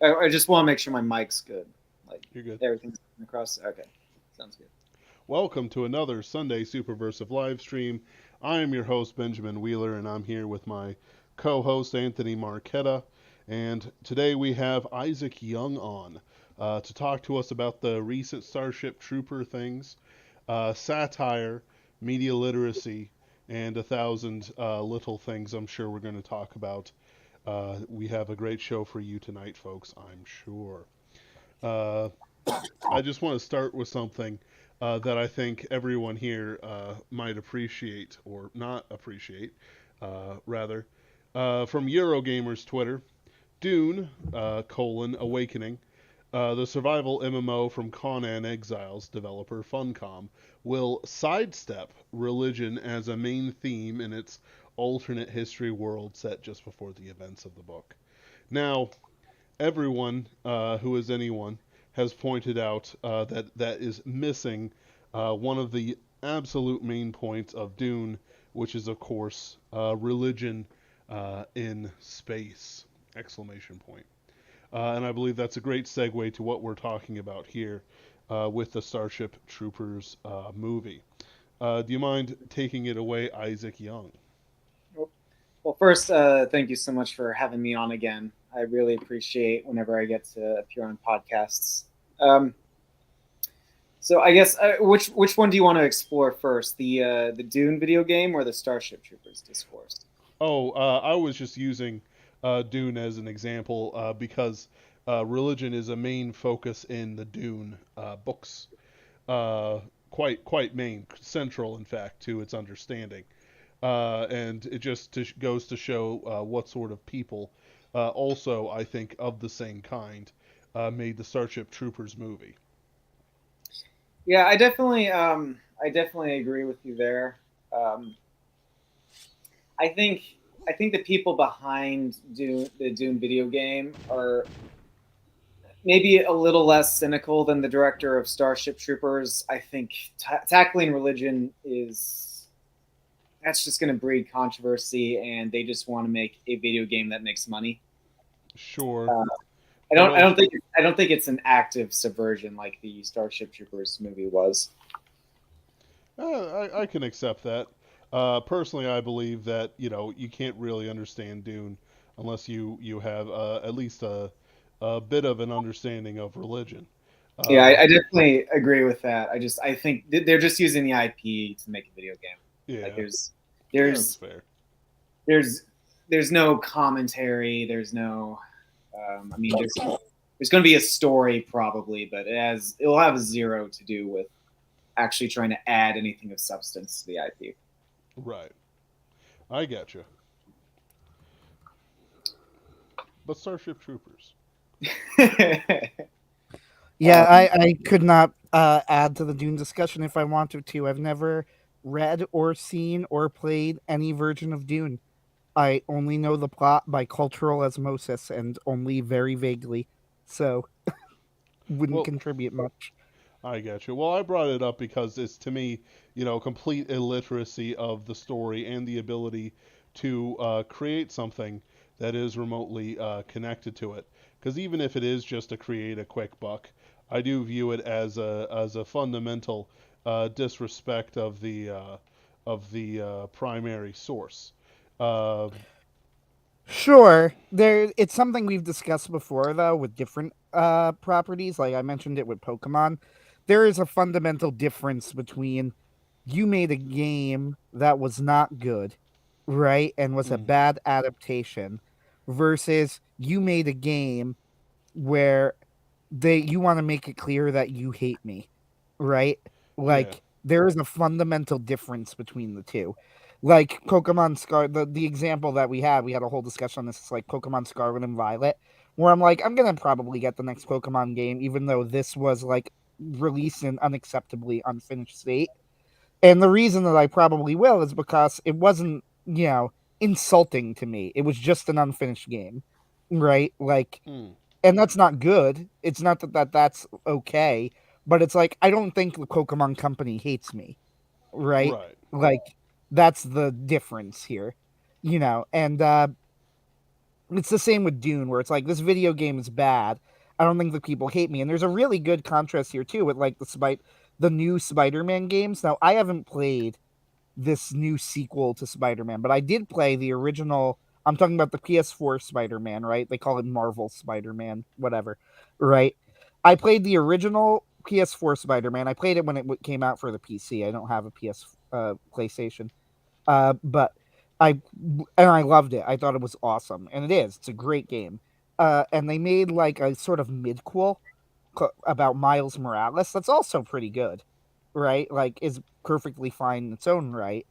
I just want to make sure my mic's good. Like You're good. everything's across. Okay, sounds good. Welcome to another Sunday Superversive live stream. I am your host, Benjamin Wheeler, and I'm here with my co host, Anthony Marquetta. And today we have Isaac Young on to talk to us about the recent Starship Trooper things, satire, media literacy, and a thousand little things I'm sure we're going to talk about. We have a great show for you tonight, folks, I'm sure. Uh, I just want to start with something that I think everyone here might appreciate or not appreciate, rather. From Eurogamer's Twitter, Dune, Awakening, the survival MMO from Conan Exiles developer Funcom, will sidestep religion as a main theme in its alternate history world set just before the events of the book. Now, everyone who is anyone has pointed out that is missing one of the absolute main points of Dune, which is of course religion in space! Exclamation point. And I believe that's a great segue to what we're talking about here with the Starship Troopers movie. Do you mind taking it away, Isaac Young? Well, first, thank you so much for having me on again. I really appreciate whenever I get to appear on podcasts. Um, so I guess which one do you want to explore first, the Dune video game or the Starship Troopers discourse? Oh, I was just using Dune as an example because religion is a main focus in the Dune books. Uh, quite main, central, in fact, to its understanding. And it just goes to show what sort of people, also I think of the same kind, made the Starship Troopers movie. Yeah, I definitely agree with you there. Um, I think I think the people behind the Dune video game are maybe a little less cynical than the director of Starship Troopers. I think tackling religion is that's just going to breed controversy, and they just want to make a video game that makes money. Sure, Uh, but also, I don't think it's an active subversion like the Starship Troopers movie was. I can accept that. Personally, I believe that you can't really understand Dune unless you have at least a bit of an understanding of religion. Yeah, Uh, I definitely agree with that. I think they're just using the IP to make a video game. Like yeah, that's there's fair. there's there's no commentary. There's no I mean there's going to be a story probably, but it'll have zero to do with actually trying to add anything of substance to the IP. Right, I get you. But Starship Troopers. Yeah, I could not add to the Dune discussion if I wanted to. I've never read or seen or played any version of Dune. I only know the plot by cultural osmosis and only very vaguely, so wouldn't Well, contribute much. I get you. Well, I brought it up because it's to me, complete illiteracy of the story and the ability to create something that is remotely connected to it. Because even if it is just to create a quick buck, I do view it as a fundamental disrespect of the primary source. Uh, Sure, there. It's something we've discussed before, though, with different properties. Like I mentioned it with Pokemon. There is a fundamental difference between you made a game that was not good, right, and was a mm, bad adaptation, versus you made a game where you want to make it clear that you hate me, right? yeah, Like there is a fundamental difference between the two. Like Pokemon Scar, the example that we had a whole discussion on this. It's like Pokemon Scarlet and Violet, where I'm like, I'm gonna probably get the next Pokemon game, even though this was like released in unacceptably unfinished state. And the reason that I probably will is because it wasn't, insulting to me. It was just an unfinished game, right? Like, mm, and that's not good. It's not that's okay, but it's like I don't think the Pokemon company hates me, right? right, Like that's the difference here, and It's the same with Dune, where it's like this video game is bad. I don't think the people hate me, and there's a really good contrast here too with like the new Spider-Man games. Now, I haven't played this new sequel to Spider-Man, but I did play the original. I'm talking about the PS4 Spider-Man, right? They call it Marvel Spider-Man, whatever, right? I played the original PS4 Spider-Man. I played it when it came out for the PC. I don't have a PlayStation, but I loved it. I thought it was awesome, and it is. It's a great game. And they made like a sort of midquel about Miles Morales. That's also pretty good, right? Like, is perfectly fine in its own right.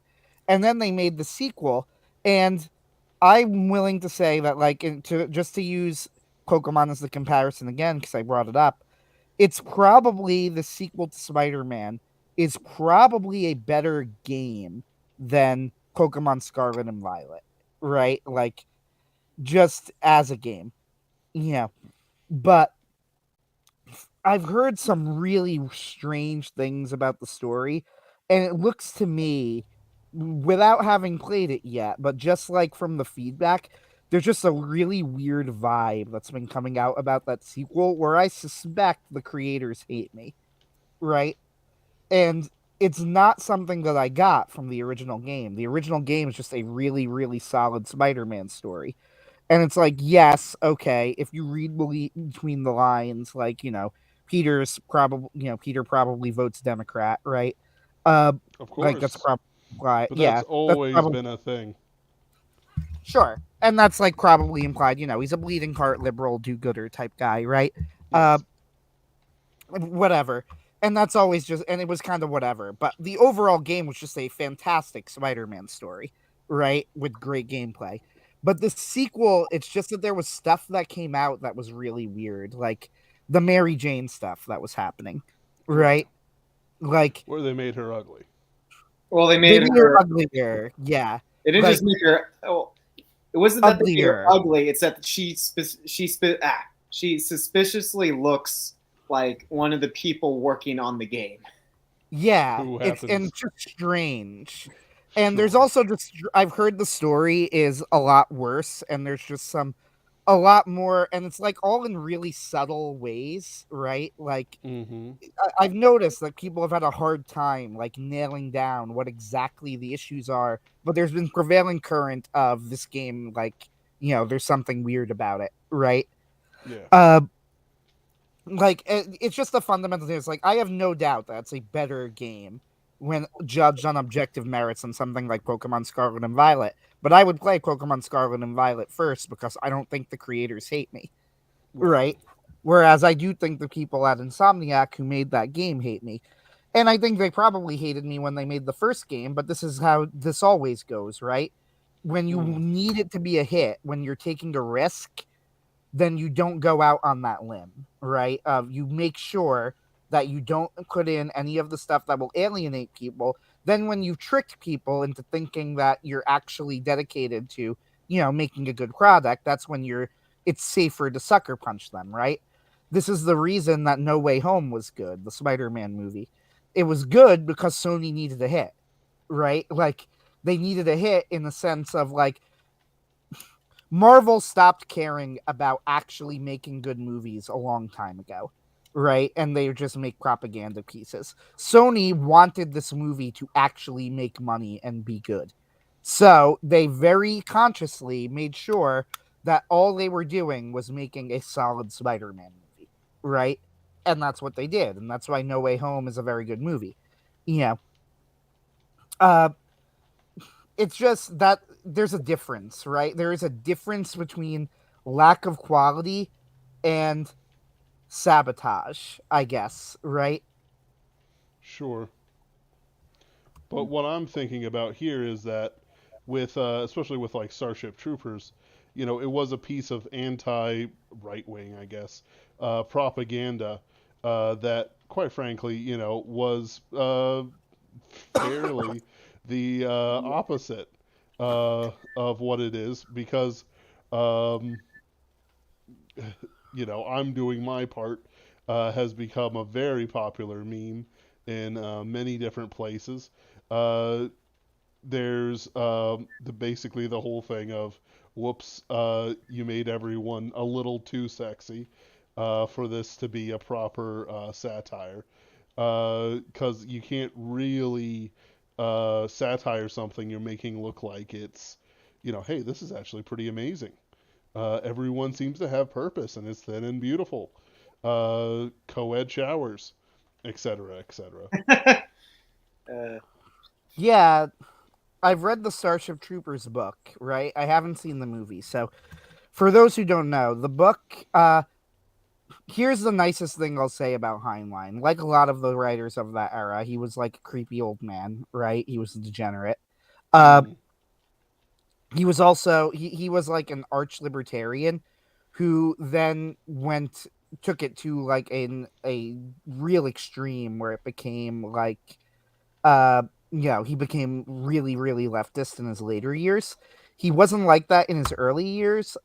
And then they made the sequel, and I'm willing to say that, like, to just to use Pokemon as the comparison again, because I brought it up, it's probably the sequel to Spider-Man is probably a better game than Pokemon Scarlet and Violet, right? Like, just as a game, yeah. But I've heard some really strange things about the story, and it looks to me, without having played it yet, but just like from the feedback, there's just a really weird vibe that's been coming out about that sequel where I suspect the creators hate me, right? And it's not something that I got from the original game. The original game is just a really, really solid Spider-Man story. And it's like, yes, okay, if you read between the lines, like, Peter probably votes Democrat, right? Uh, Of like that's course. probably why, But yeah, that's that's always probably been a thing. sure, and that's like probably implied. He's a bleeding heart liberal do-gooder type guy, right? Uh, Yes. whatever. And that's always just, and it was kind of whatever. But the overall game was just a fantastic Spider-Man story, right? With great gameplay. But the sequel, it's just that there was stuff that came out that was really weird, like the Mary Jane stuff that was happening, Right. right? Like Where they made her ugly. Well, they they made made her her. uglier, yeah, They didn't like just make her. Oh, it wasn't that they made her uglier, ugly. It's that she suspiciously looks like one of the people working on the game. yeah. Who It's and happens? just strange. And there's Sure. also just I've heard the story is a lot worse, and there's just a lot more, and it's like all in really subtle ways, right? Like Mm-hmm. I've noticed that people have had a hard time like nailing down what exactly the issues are, but there's been prevailing current of this game, like, there's something weird about it, right? Yeah. uh like it's just a fundamental thing. It's like I have no doubt that it's a better game when judged on objective merits than something like Pokemon Scarlet and Violet, but I would play Pokemon Scarlet and Violet first because I don't think the creators hate me, Right. right? Whereas I do think the people at Insomniac who made that game hate me. And I think they probably hated me when they made the first game, but this is how this always goes, right? When you Mm. need it to be a hit, when you're taking a risk, then you don't go out on that limb, right? You make sure that you don't put in any of the stuff that will alienate people. Then, when you've tricked people into thinking that you're actually dedicated to, making a good product, that's when it's safer to sucker punch them, right? This is the reason that No Way Home was good, the Spider-Man movie. It was good because Sony needed a hit, right? Like, they needed a hit in the sense of like, Marvel stopped caring about actually making good movies a long time ago, right? And they just make propaganda pieces. Sony wanted this movie to actually make money and be good. So they very consciously made sure that all they were doing was making a solid Spider Man movie, right? And that's what they did. And that's why No Way Home is a very good movie. You know, uh, it's just that there's a difference, right? There is a difference between lack of quality and sabotage, I guess, right? Sure. But what I'm thinking about here is that with especially with like Starship Troopers, it was a piece of anti right wing, I guess, propaganda that, quite frankly, was fairly the opposite of what it is because, um, I'm doing my part has become a very popular meme in many different places. Uh, there's basically the whole thing of whoops, you made everyone a little too sexy for this to be a proper satire. Because you can't really satire something you're making look like it's, hey, this is actually pretty amazing. Everyone seems to have purpose and is thin and beautiful. Co-ed showers, etc., etc. uh, Yeah, I've read the Starship Troopers book, right? I haven't seen the movie. So, for those who don't know, the book, here's the nicest thing I'll say about Heinlein. Like a lot of the writers of that era, he was like a creepy old man, right? He was a degenerate. Uh, Mm. he was also he was like an arch libertarian who then took it to like a real extreme where it became like uh he became really really leftist in his later years. He wasn't like that in his early years.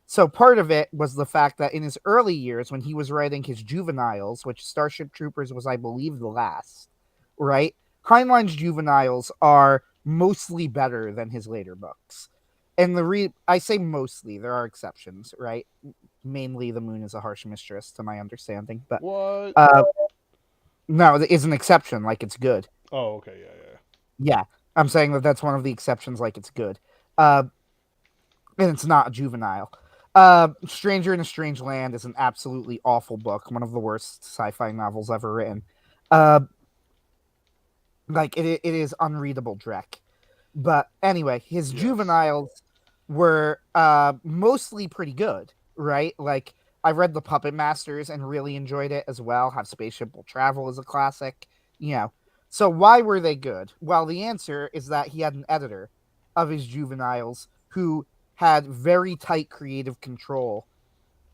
So part of it was the fact that in his early years when he was writing his juveniles, which Starship Troopers was I believe the last, right? Heinlein's juveniles are mostly better than his later books. And I say mostly, there are exceptions, right? Mainly The Moon is a Harsh Mistress to my understanding, but What? uh no, it is an exception, like it's good. Oh, okay, yeah, yeah. Yeah, I'm saying that that's one of the exceptions, like it's good. Uh, and it's not juvenile. Stranger in a Strange Land is an absolutely awful book, one of the worst sci-fi novels ever written. Uh, it is unreadable dreck. But anyway, his Yes. juveniles were mostly pretty good, right? Like I read The Puppet Masters and really enjoyed it as well. Have Spaceship Will Travel is a classic, you know. So why were they good? Well, the answer is that he had an editor of his juveniles who had very tight creative control,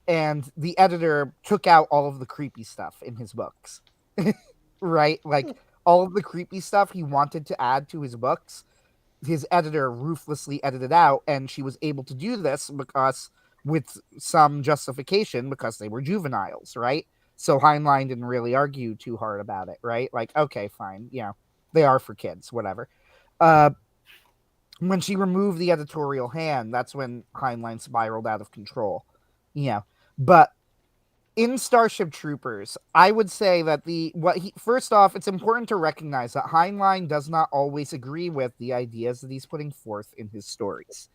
and the editor took out all of the creepy stuff in his books. Right? Like all of the creepy stuff he wanted to add to his books, his editor ruthlessly edited out, and she was able to do this because with some justification because they were juveniles, right? So Heinlein didn't really argue too hard about it, right? Like, okay, fine, they are for kids, whatever. Uh, when she removed the editorial hand, that's when Heinlein spiraled out of control, But in Starship Troopers, I would say that first off, it's important to recognize that Heinlein does not always agree with the ideas that he's putting forth in his stories,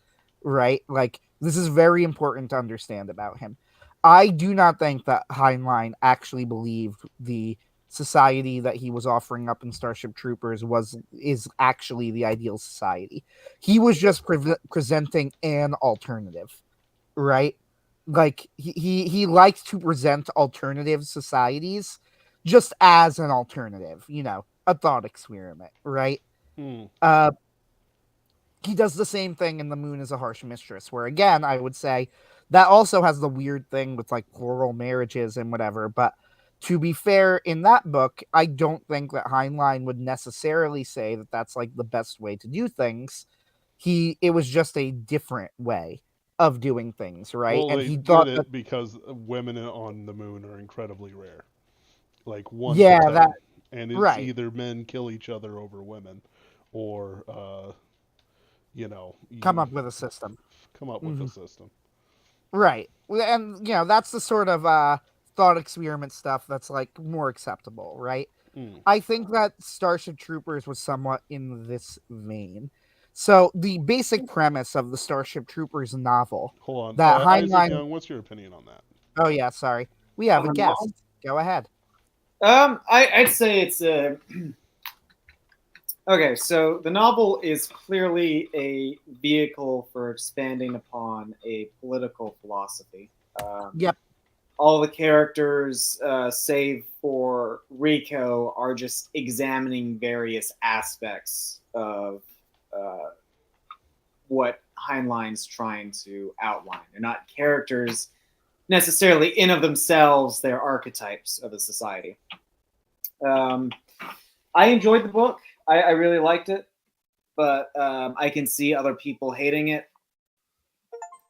right? Like this is very important to understand about him. I do not think that Heinlein actually believed the society that he was offering up in Starship Troopers is actually the ideal society. He was just presenting an alternative, right? Like he likes to present alternative societies just as an alternative, a thought experiment, right? Hmm. uh he does the same thing in The Moon is a Harsh Mistress, where again I would say that also has the weird thing with like plural marriages and whatever. But to be fair, in that book I don't think that Heinlein would necessarily say that that's like the best way to do things. It was just a different way of doing things, right? Well, And they he did thought that, it because women on the moon are incredibly rare, like one to yeah, that 10, and it's right. either men kill each other over women, or Come you up with a system. come up with a Hmm. system. Right. And that's the sort of thought experiment stuff that's like more acceptable, right? Mm. I think that Starship Troopers was somewhat in this vein. So the basic premise of the Starship Troopers novel Hold that on, Isaac Heinlein. Young. What's your opinion on that? Oh yeah, sorry. We have a guest. Go ahead. I'd say it's a okay. So the novel is clearly a vehicle for expanding upon a political philosophy. Yep. All the characters, save for Rico, are just examining various aspects of uh, what Heinlein's trying to outline. They're not characters necessarily in of themselves; they're archetypes of a society. Um, I enjoyed the book. I really liked it, but I can see other people hating it.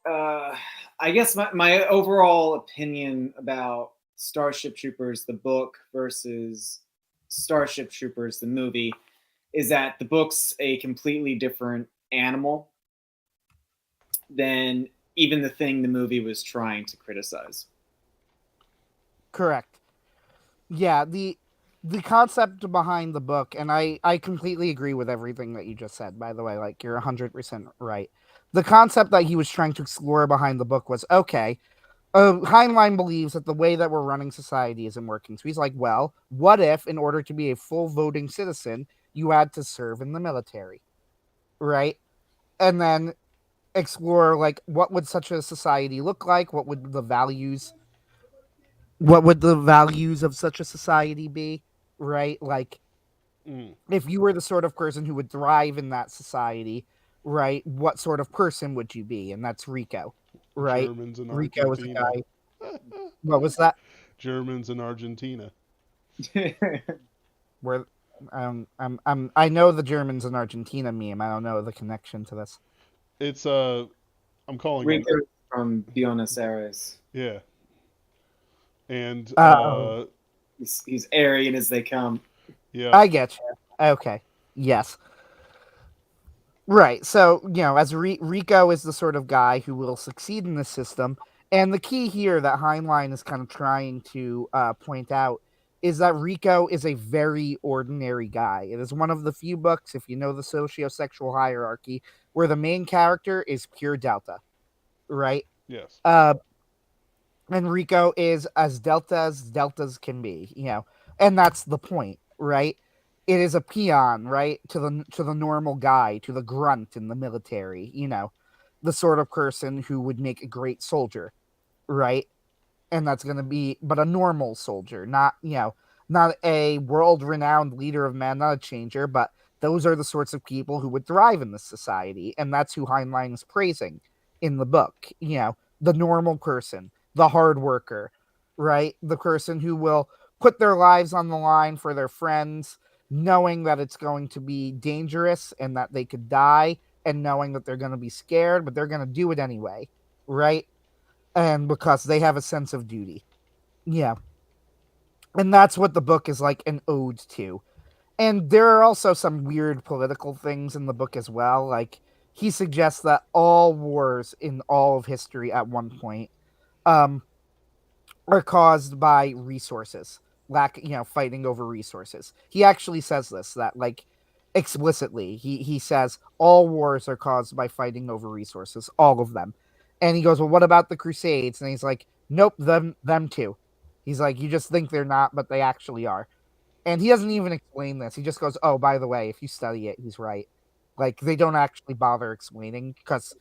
I guess my overall opinion about Starship Troopers, the book, versus Starship Troopers, the movie, is that the book's a completely different animal. than even the thing the movie was trying to criticize. Correct. Yeah, the concept behind the book, and I completely agree with everything that you just said, by the way, like you're 100% right. The concept that he was trying to explore behind the book was, okay, Heinlein believes that the way that we're running society isn't working. So he's like, well, what if in order to be a full voting citizen, you had to serve in the military, right? And then explore like what would such a society look like? What would the values of such a society be, right? Like if you were the sort of person who would thrive in that society, right? What sort of person would you be? And that's Rico, right? Germans in Rico is a Argentina. guy. What was that? Germans in Argentina. Where I know the Germans in Argentina meme. I don't know the connection to this. It's I'm calling him. Rico from Buenos Aires. Yeah. And Oh, He's Aryan as they come. yeah. I get you. Okay. Yes. Right. So, as Rico is the sort of guy who will succeed in the system. And the key here that Heinlein is kind of trying to point out is that Rico is a very ordinary guy. It is one of the few books, if you know the sociosexual hierarchy, where the main character is pure Delta, right? Yes. And Rico is as deltas can be, and that's the point, right? It is a peon, right, to the normal guy, to the grunt in the military, the sort of person who would make a great soldier, right? And that's going to be, but a normal soldier, not a world-renowned leader of men, not a changer, but those are the sorts of people who would thrive in this society, and that's who Heinlein is praising in the book. The normal person, the hard worker, right? The person who will put their lives on the line for their friends, knowing that it's going to be dangerous and that they could die, and knowing that they're going to be scared, but they're going to do it anyway, right? And because they have a sense of duty. Yeah. And that's what the book is like an ode to. And there are also some weird political things in the book as well. Like he suggests that all wars in all of history at one point um are caused by resources. Fighting over resources. He actually says this, that like explicitly. He says all wars are caused by fighting over resources, all of them. And he goes, "Well, what about the Crusades?" And he's like, "Nope, them too." He's like, "You just think they're not, but they actually are." And he doesn't even explain this. He just goes, "Oh, by the way, if you study it, he's right." Like they don't actually bother explaining because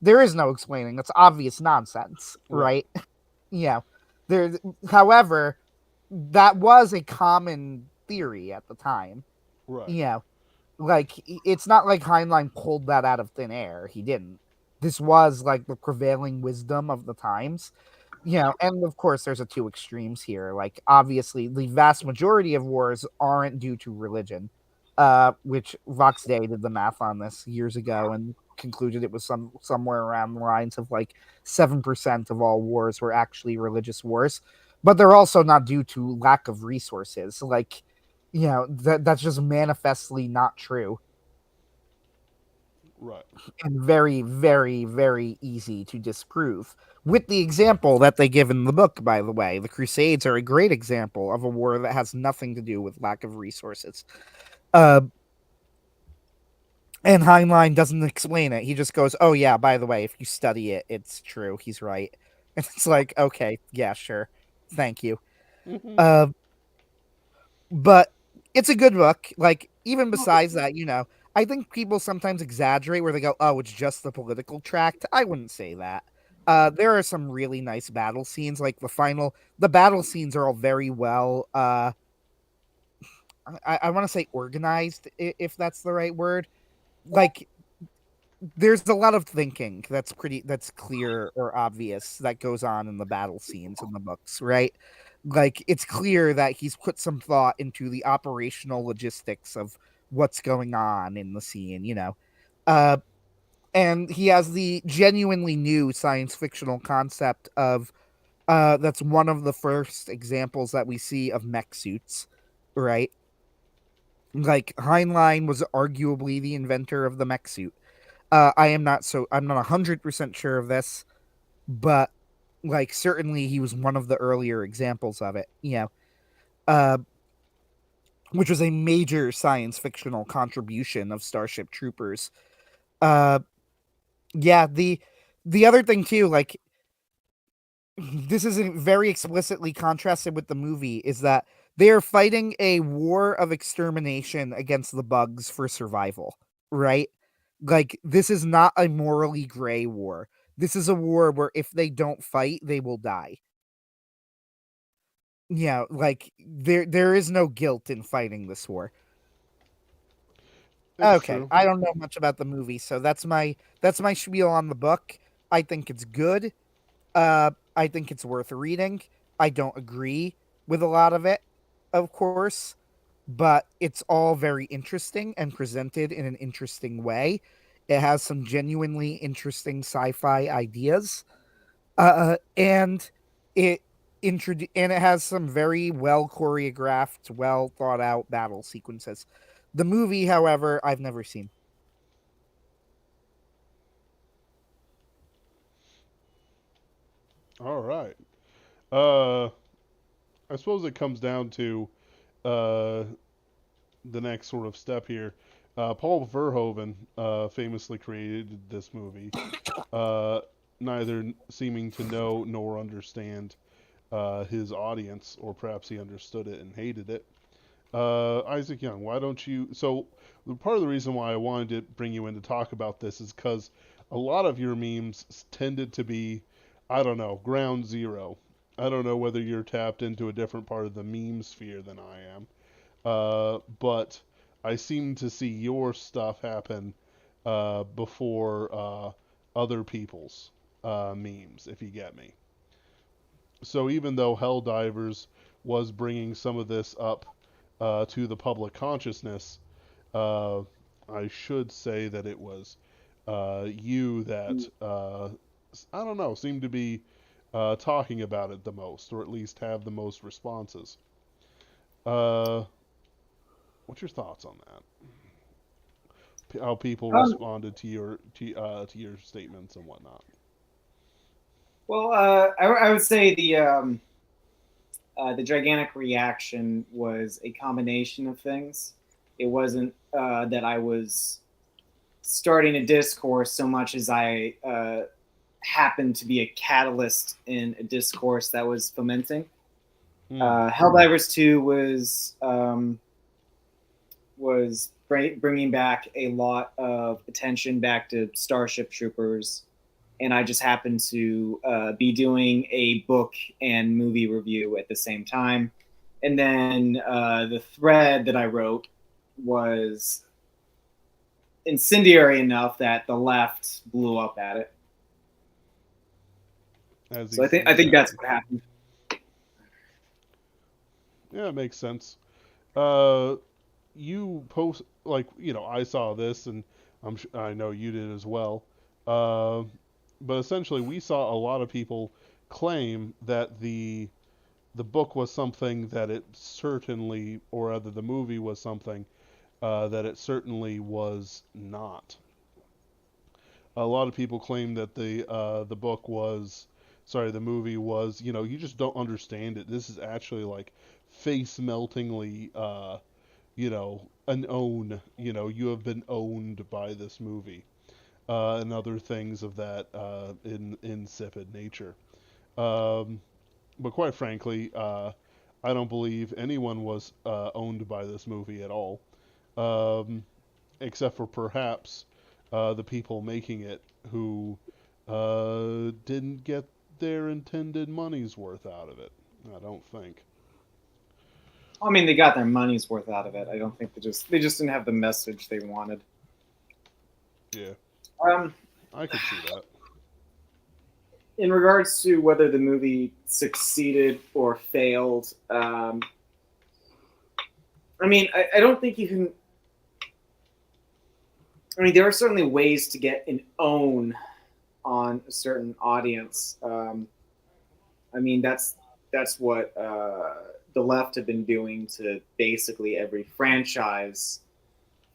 there is no explaining. It's obvious nonsense, Right. right? Yeah. There however, that was a common theory at the time. Right. Yeah. Like it's not like Heinlein pulled that out of thin air. He didn't. This was like the prevailing wisdom of the times. And of course there's a two extremes here. Like obviously the vast majority of wars aren't due to religion. Which Vox Day did the math on this years ago and concluded it was somewhere around the lines of like 7% of all wars were actually religious wars. But they're also not due to lack of resources. Like, that's just manifestly not true. Right. And very, very, very easy to disprove. With the example that they give in the book, by the way, the Crusades are a great example of a war that has nothing to do with lack of resources. And Heinlein doesn't explain it. He just goes, "Oh yeah, by the way, if you study it, it's true. He's right." And it's like, okay, yeah, sure, thank you. Mm-hmm. Uh, but it's a good book. Like even besides that, I think people sometimes exaggerate where they go, "Oh, it's just the political tract." I wouldn't say that. There are some really nice battle scenes. Like the battle scenes are all very well. I want to say organized, if that's the right word. Like there's a lot of thinking that's clear or obvious that goes on in the battle scenes in the books, right? Like it's clear that he's put some thought into the operational logistics of what's going on in the scene. uh and he has the genuinely new science fictional concept of that's one of the first examples that we see of mech suits, right? Like Heinlein was arguably the inventor of the mech suit. I'm not 100% sure of this, but like certainly he was one of the earlier examples of it. Uh, which was a major science fictional contribution of Starship Troopers. Uh, yeah, the other thing too, like this is very explicitly contrasted with the movie, is that they are fighting a war of extermination against the bugs for survival, right? Like, this is not a morally gray war. This is a war where if they don't fight, they will die. Yeah, like there is no guilt in fighting this war. It's Okay, true. I don't know much about the movie, so that's my spiel on the book. I think it's good. I think it's worth reading. I don't agree with a lot of it, of course, but it's all very interesting and presented in an interesting way. It has some genuinely interesting sci-fi ideas, and it and it has some very well choreographed, well thought out battle sequences. The movie, however, I've never seen. All right. Uh, I suppose it comes down to uh, the next sort of step here. Paul Verhoeven famously created this movie, uh, neither seeming to know nor understand his audience, or perhaps he understood it and hated it. Isaac Young, why don't you? So, part of the reason why I wanted to bring you in to talk about this is because a lot of your memes tended to be, I don't know, ground zero. I don't know whether you're tapped into a different part of the meme sphere than I am, but I seem to see your stuff happen before other people's memes, if you get me. So even though Helldivers was bringing some of this up to the public consciousness, uh, I should say that it was you that I don't know seemed to be talking about it the most, or at least have the most responses. Uh, what's your thoughts on that? How people Um, responded to your statements and whatnot. well, I would say the gigantic reaction was a combination of things. It wasn't that I was starting a discourse so much as I happened to be a catalyst in a discourse that was fomenting. Hmm. Helldivers 2 was bringing back a lot of attention back to Starship Troopers, and I just happened to be doing a book and movie review at the same time. And then the thread that I wrote was incendiary enough that the left blew up at it. As So these I things think that's happen. what happened. Yeah, it makes sense. Uh, you post like I saw this and I know you did as well. Uh, but essentially, we saw a lot of people claim that the book was something that it certainly, or rather, the movie was something that it certainly was not. A lot of people claim that the book was, sorry, the movie was, you just don't understand it. This is actually like face meltingly, an own. You have been owned by this movie, and other things of that in insipid nature. Um, but quite frankly, I don't believe anyone was owned by this movie at all, um, except for perhaps the people making it who didn't get their intended money's worth out of it. I don't think. I mean, they got their money's worth out of it. I don't think they just didn't have the message they wanted. Yeah, Um, I could see that. in regards to whether the movie succeeded or failed, I mean, I don't think you can. I mean, there are certainly ways to get an own on a certain audience. I mean, that's what the left have been doing to basically every franchise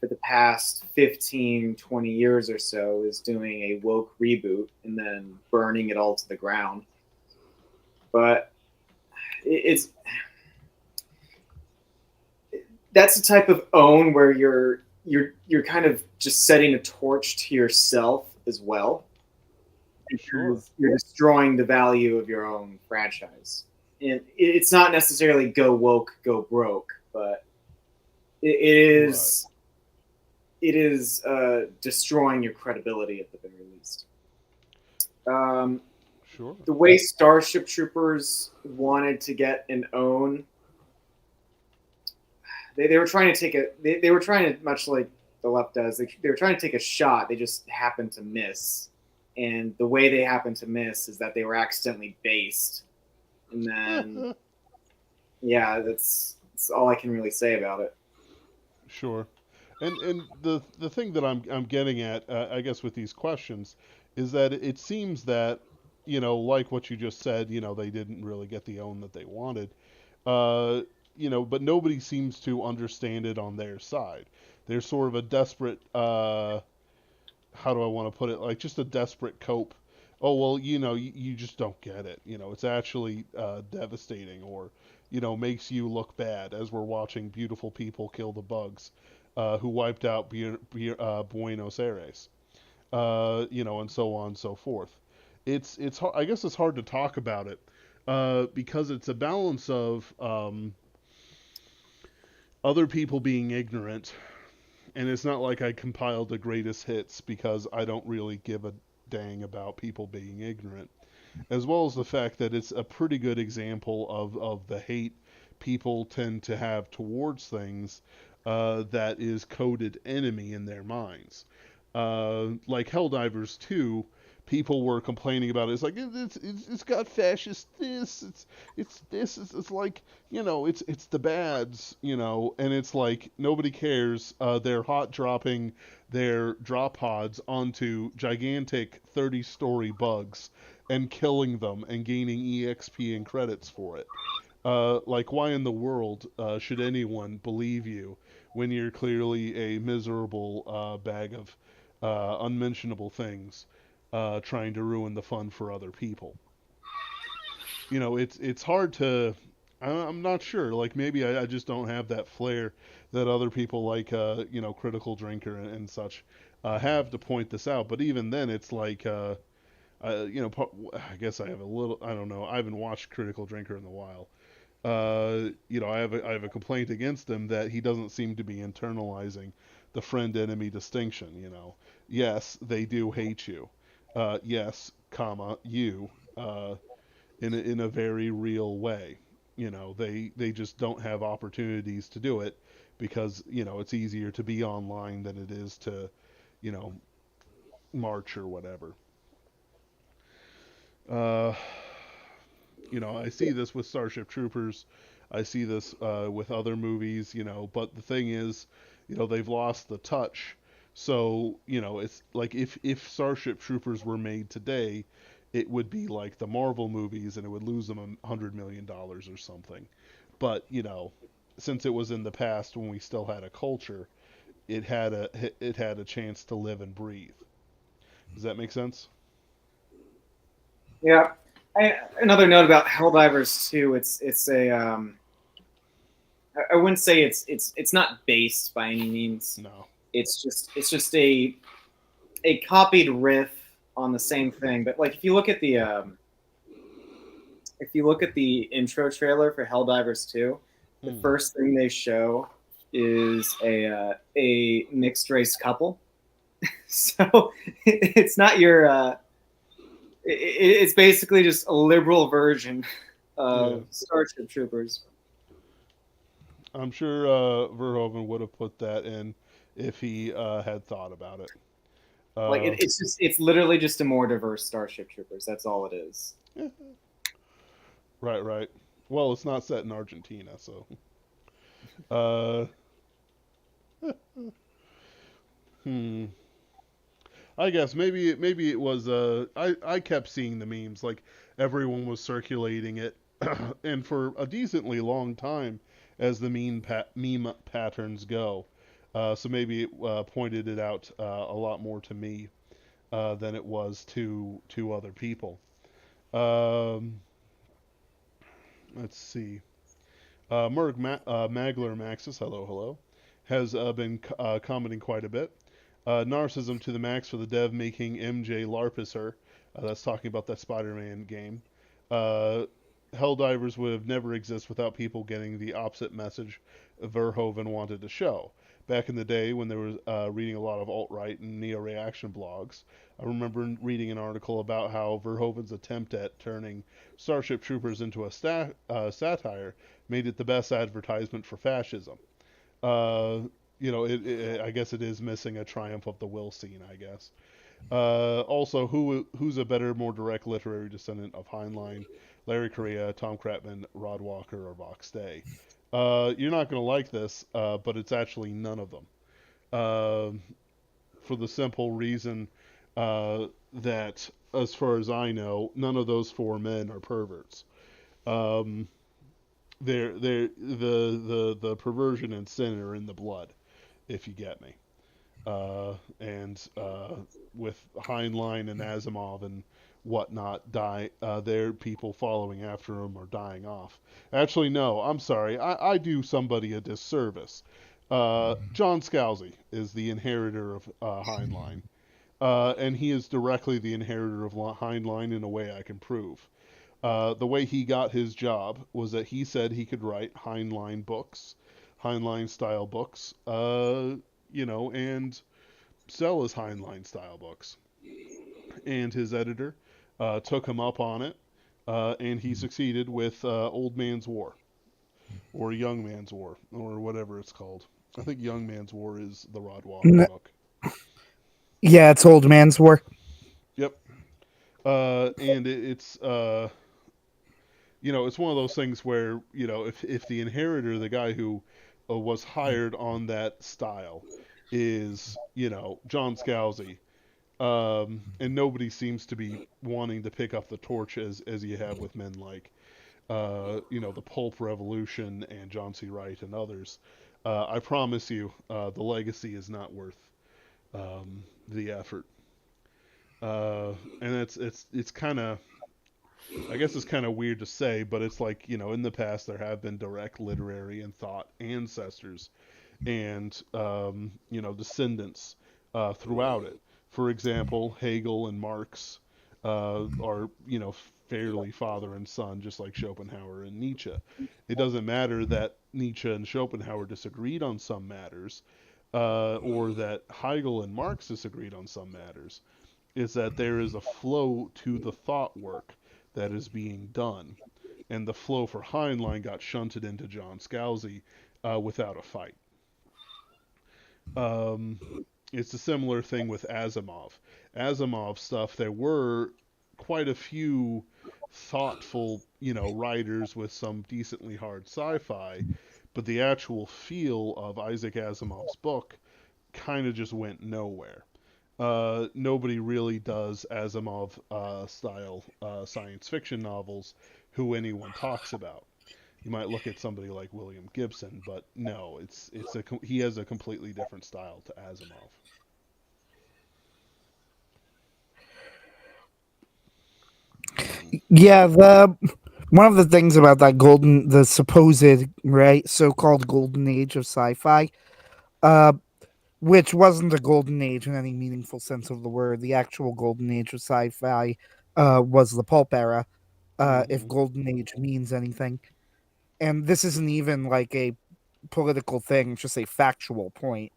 for the past 15, 20 years or so is doing a woke reboot and then burning it all to the ground. But it's that's the type of own where you're kind of just setting a torch to yourself as well. Sure. You're destroying the value of your own franchise. And it's not necessarily go woke, go broke, but it Right. is it is destroying your credibility at the very least. Um, Sure. the way Starship Troopers wanted to get an own, they were trying to take they were trying to, much like the left does, they were trying to take a shot. They just happened to miss. And the way they happened to miss is that they were accidentally based. And then, yeah, that's all I can really say about it. Sure. And the thing that I'm getting at, I guess, with these questions, is that it seems that, like what you just said, they didn't really get the own that they wanted. Uh, but nobody seems to understand it on their side. They're sort of a desperate, how do I want to put it? Like just a desperate cope. Oh well, you just don't get it. It's actually devastating, or makes you look bad as we're watching beautiful people kill the bugs, who wiped out Buenos Aires, and so on and so forth. I guess it's hard to talk about it, because it's a balance of other people being ignorant, and it's not like I compiled the greatest hits because I don't really give a dang about people being ignorant, as well as the fact that it's a pretty good example of the hate people tend to have towards things, that is coded enemy in their minds. Like Helldivers 2, people were complaining about it. It's like it's got fascist this, it's this, it's like it's the bads, and it's like nobody cares. They're hot dropping their drop pods onto gigantic 30-story bugs and killing them and gaining EXP and credits for it. Like, why in the world should anyone believe you when you're clearly a miserable bag of unmentionable things, trying to ruin the fun for other people? It's hard to. I'm not sure. Like maybe I just don't have that flair that other people like Critical Drinker and such have to point this out. But even then, it's like I guess I have a little. I don't know. I haven't watched Critical Drinker in a while. I have a complaint against him that he doesn't seem to be internalizing the friend enemy distinction. Yes, they do hate you. Yes, comma you. In a very real way. They just don't have opportunities to do it because it's easier to be online than it is to you know march or whatever. Uh, I see this with Starship Troopers. I see this with other movies, but the thing is, they've lost the touch. So, it's like if Starship Troopers were made today, it would be like the Marvel movies and it would lose them $100 million or something. But, since it was in the past when we still had a culture, it had a chance to live and breathe. Does that make sense? Yeah. Another note about Helldivers too. It's a I wouldn't say it's not based by any means. No. It's just a copied riff on the same thing. But like if you look at the intro trailer for Helldivers 2, the Hmm. first thing they show is a mixed race couple. So it's not your it's basically just a liberal version Yeah. of Starship Troopers. I'm sure Verhoeven would have put that in if he had thought about it. Like Uh, it's literally just a more diverse Starship Troopers. That's all it is. yeah, right, right. Well, it's not set in Argentina, so. Uh, hmm. I guess maybe it was. I kept seeing the memes, like everyone was circulating it, and for a decently long time, as the meme patterns go, So maybe it pointed it out a lot more to me than it was to other people. Um, let's see. Magler Maxis, hello, hello, has been commenting quite a bit. Narcissism to the max for the dev making MJ Larpisser. That's talking about that Spider-Man game. Uh, Helldivers would have never exist without people getting the opposite message Verhoeven wanted to show. Back in the day when there was reading a lot of alt-right and neo-reaction blogs, I remember reading an article about how Verhoeven's attempt at turning Starship Troopers into a satire made it the best advertisement for fascism. Uh, I guess it is missing a triumph of the will scene, I guess. Also, who's a better, more direct literary descendant of Heinlein, Larry Correia, Tom Kratman, Rod Walker, or Vox Day? You're not going to like this, but it's actually none of them. Uh, for the simple reason that, as far as I know, none of those four men are perverts. Um, the perversion and sin are in the blood, if you get me. And with Heinlein and Asimov and whatnot, their people following after him are dying off. Actually, no, I'm sorry. I do somebody a disservice. John Scalzi is the inheritor of Heinlein, and he is directly the inheritor of Heinlein in a way I can prove. The way he got his job was that he said he could write Heinlein books, Heinlein style books, and sell his Heinlein style books. And his editor took him up on it, and he succeeded with Old Man's War, or Young Man's War, or whatever it's called. I think Young Man's War is the Rod Walker book. Yeah, it's Old Man's War. Yep. And it's it's one of those things where if the inheritor, the guy who was hired on that style, is John Scalzi, and nobody seems to be wanting to pick up the torch as you have with men like the Pulp Revolution and John C. Wright and others. I promise you, the legacy is not worth the effort. And it's kind of, I guess it's kind of weird to say, but it's like, in the past there have been direct literary and thought ancestors and, descendants throughout it. For example, Hegel and Marx are, fairly father and son, just like Schopenhauer and Nietzsche. It doesn't matter that Nietzsche and Schopenhauer disagreed on some matters, or that Hegel and Marx disagreed on some matters. Is that there is a flow to the thought work that is being done. And the flow for Heinlein got shunted into John Scalzi without a fight. Um, it's a similar thing with Asimov. Asimov stuff, there were quite a few thoughtful, writers with some decently hard sci-fi, but the actual feel of Isaac Asimov's book kind of just went nowhere. Nobody really does Asimov style science fiction novels who anyone talks about. You might look at somebody like William Gibson, but no, he has a completely different style to Asimov. Yeah, the one of the things about the supposed right so-called golden age of sci-fi, uh, which wasn't a golden age in any meaningful sense of the word. The actual golden age of sci-fi was the pulp era, if Mm-hmm. golden age means anything. And this isn't even like a political thing; it's just a factual point,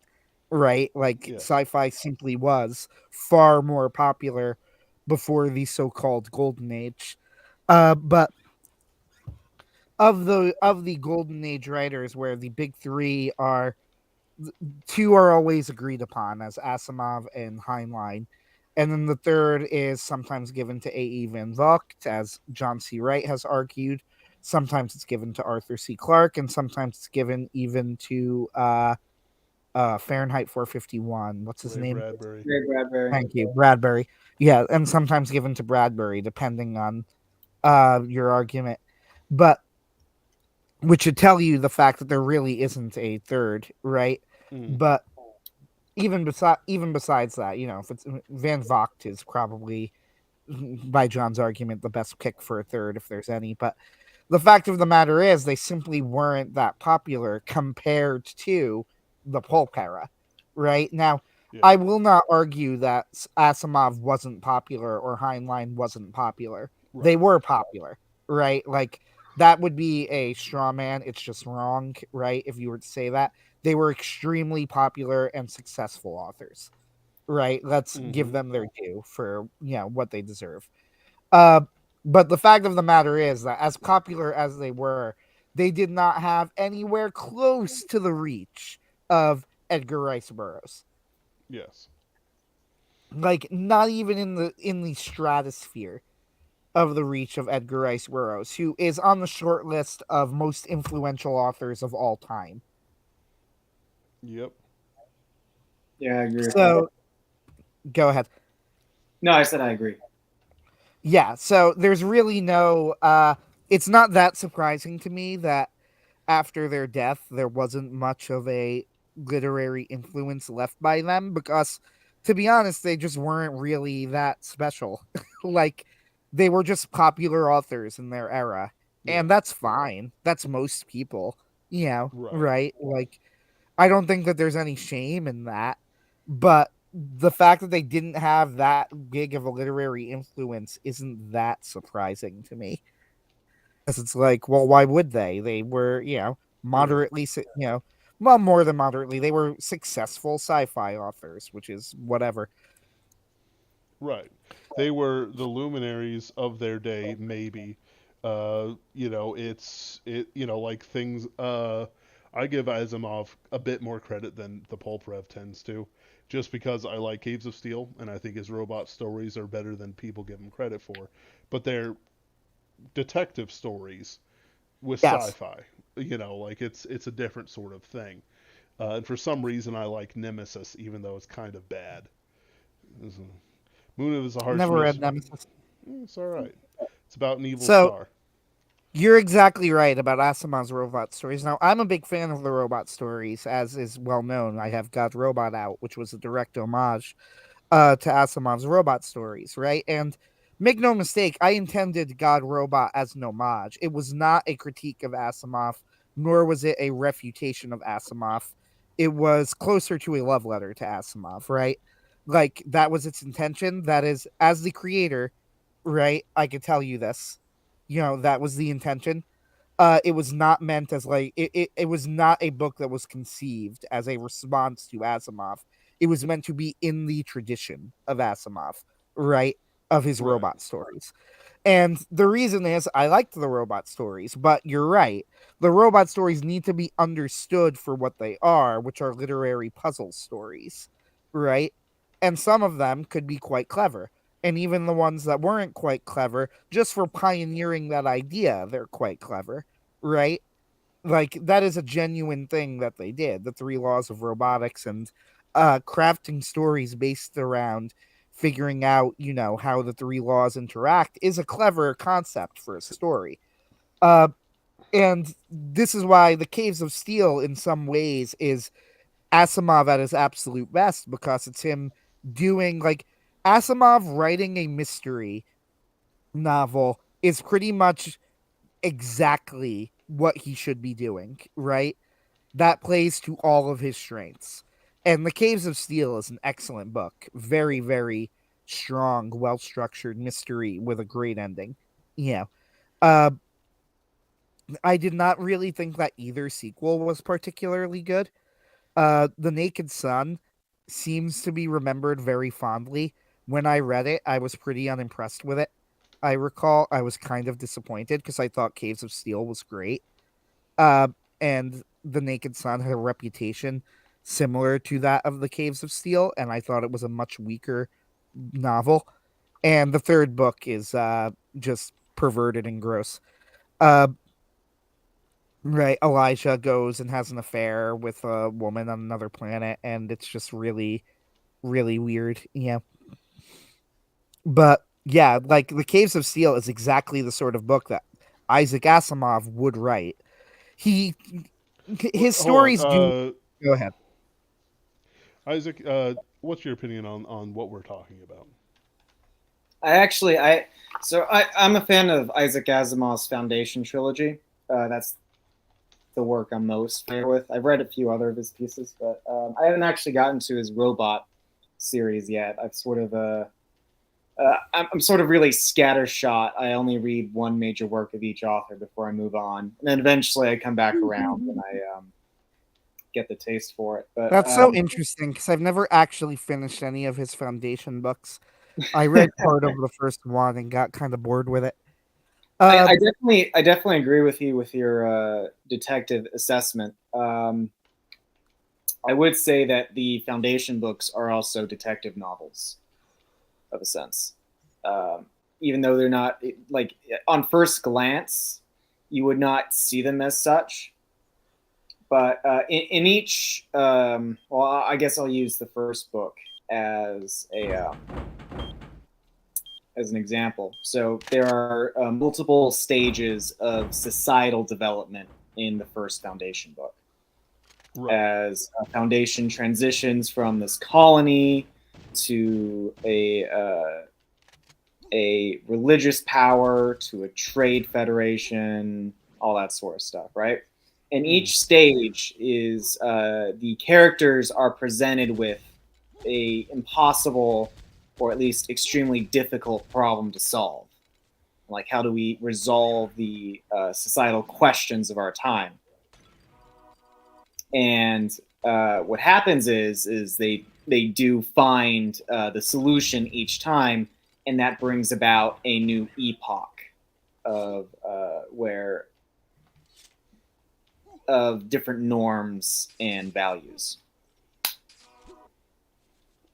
right? Like Yeah. sci-fi simply was far more popular before the so-called golden age. But of the golden age writers, where the big three are two are always agreed upon as Asimov and Heinlein, and then the third is sometimes given to A.E. Van Vogt, as John C. Wright has argued. Sometimes it's given to Arthur C. Clarke, and sometimes it's given even to Fahrenheit 451. What's his Ray name? Bradbury. Ray Bradbury. Thank you, Bradbury. Yeah, and sometimes given to Bradbury, depending on your argument. But which should tell you the fact that there really isn't a third, right? Mm. But even besides that, if it's Van Vogt is probably, by John's argument, the best pick for a third if there's any. But the fact of the matter is, they simply weren't that popular compared to the pulp era. Right now, Yeah. I will not argue that Asimov wasn't popular or Heinlein wasn't popular. Right. They were popular, right? Like that would be a straw man. It's just wrong, right? If you were to say that they were extremely popular and successful authors, right? Let's give Mm-hmm. them their due for what they deserve. Uh, but the fact of the matter is that as popular as they were, they did not have anywhere close to the reach of Edgar Rice Burroughs. Yes. Like not even in the stratosphere of the reach of Edgar Rice Burroughs, who is on the short list of most influential authors of all time. Yep. Yeah, I agree with that. So go ahead. No, I said I agree. Yeah, so there's really no it's not that surprising to me that after their death there wasn't much of a literary influence left by them, because to be honest they just weren't really that special. Like they were just popular authors in their era, Yeah. and that's fine. That's most people, Right. right? Like I don't think that there's any shame in that. But the fact that they didn't have that big of a literary influence isn't that surprising to me. Because it's like, well, why would they? They were, Yeah. moderately, well, more than moderately, they were successful sci-fi authors, which is whatever. Right. They were the luminaries of their day, maybe. Like things. I give Asimov a bit more credit than the Pulp Rev tends to, just because I like Caves of Steel and I think his robot stories are better than people give him credit for. But they're detective stories with Yes. sci-fi. Like it's a different sort of thing. And for some reason, I like Nemesis, even though it's kind of bad. Moon is a harsh Never read mistress. Nemesis. It's all right. It's about an evil So star. you're exactly right about Asimov's robot stories. Now, I'm a big fan of the robot stories, as is well known. I have got Robot Out, which was a direct homage to Asimov's robot stories, right? And make no mistake, I intended God Robot as an homage. It was not a critique of Asimov, nor was it a refutation of Asimov. It was closer to a love letter to Asimov, right? Like that was its intention. That is, as the creator, right? I could tell you this. That was the intention. It was not meant as like it was not a book that was conceived as a response to Asimov. It was meant to be in the tradition of Asimov, right? Of his Right. robot stories. And the reason is I liked the robot stories, but you're right. The robot stories need to be understood for what they are, which are literary puzzle stories, right? And some of them could be quite clever. And even the ones that weren't quite clever, just for pioneering that idea, they're quite clever, right? Like that is a genuine thing that they did. The three laws of robotics and crafting stories based around figuring out, how the three laws interact is a clever concept for a story. Uh, and this is why the Caves of Steel, in some ways, is Asimov at his absolute best, because it's him doing like Asimov writing a mystery novel is pretty much exactly what he should be doing, right? That plays to all of his strengths. And The Caves of Steel is an excellent book. Very, very strong, well structured mystery with a great ending. Yeah. Uh, I did not really think that either sequel was particularly good. The Naked Sun seems to be remembered very fondly. When I read it, I was pretty unimpressed with it. I recall I was kind of disappointed because I thought Caves of Steel was great. Uh, and The Naked Sun had a reputation similar to that of The Caves of Steel, and I thought it was a much weaker novel. And the third book is just perverted and gross. Uh, right, Elijah goes and has an affair with a woman on another planet, and it's just really, really weird. Yeah, but yeah, like The Caves of Steel is exactly the sort of book that Isaac Asimov would write. He Well, his hold on. stories do. Go ahead. Isaac, what's your opinion on what we're talking about? I'm a fan of Isaac Asimov's Foundation trilogy. That's the work I'm most familiar with. I've read a few other of his pieces, but I haven't actually gotten to his robot series yet. I've sort of I'm sort of really scattershot. I only read one major work of each author before I move on, and then eventually I come back around and I get the taste for it. But That's so interesting because I've never actually finished any of his Foundation books. I read part of the first one and got kind of bored with it. I definitely agree with you with your detective assessment. I would say that the Foundation books are also detective novels, of a sense. Even though they're not like on first glance, you would not see them as such. But in each, well, I guess I'll use the first book as a as an example. So there are multiple stages of societal development in the first Foundation book. Right. As Foundation transitions from this colony to a religious power to a trade federation, all that sort of stuff, right? And each stage is the characters are presented with a impossible or at least extremely difficult problem to solve. Like, how do we resolve the societal questions of our time? And what happens is they do find the solution each time, and that brings about a new epoch of where of different norms and values.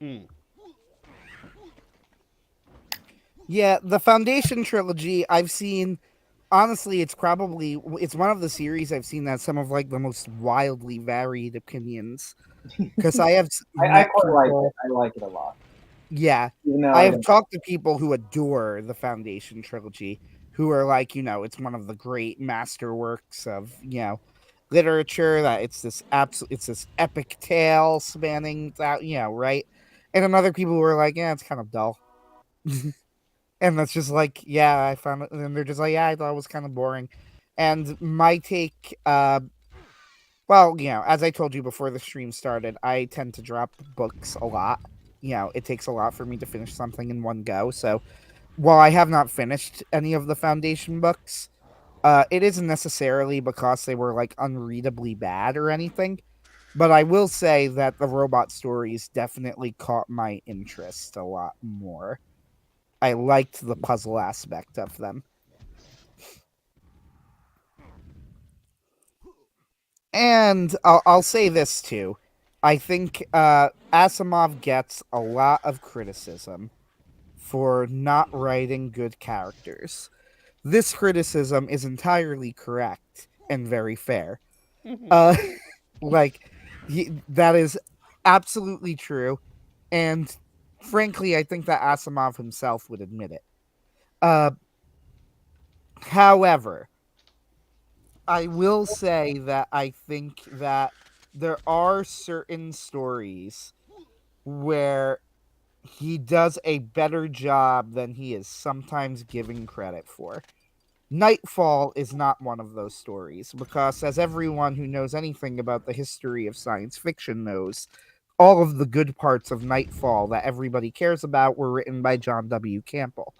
Mm. Yeah, the Foundation trilogy I've seen. Honestly, it's one of the series I've seen that some of like the most wildly varied opinions. Because I have I met quite like people. it. I like it a lot. Yeah, Even though I I have don't. talked to people who adore the Foundation trilogy, who are like, it's one of the great masterworks of literature. That it's this epic tale spanning out, right? And then other people who are like, yeah, it's kind of dull. And that's just like, yeah, I found it, and they're just like, yeah, I thought it was kind of boring. And my take, well, as I told you before the stream started, I tend to drop books a lot. It takes a lot for me to finish something in one go. So while I have not finished any of the Foundation books, it isn't necessarily because they were like unreadably bad or anything. But I will say that the robot stories definitely caught my interest a lot more. I liked the puzzle aspect of them. And I'll say this too. I think Asimov gets a lot of criticism for not writing good characters. This criticism is entirely correct and very fair. Uh, like, that is absolutely true. And frankly, I think that Asimov himself would admit it. However, I will say that I think that there are certain stories where he does a better job than he is sometimes giving credit for. Nightfall is not one of those stories because, as everyone who knows anything about the history of science fiction knows, all of the good parts of Nightfall that everybody cares about were written by John W. Campbell,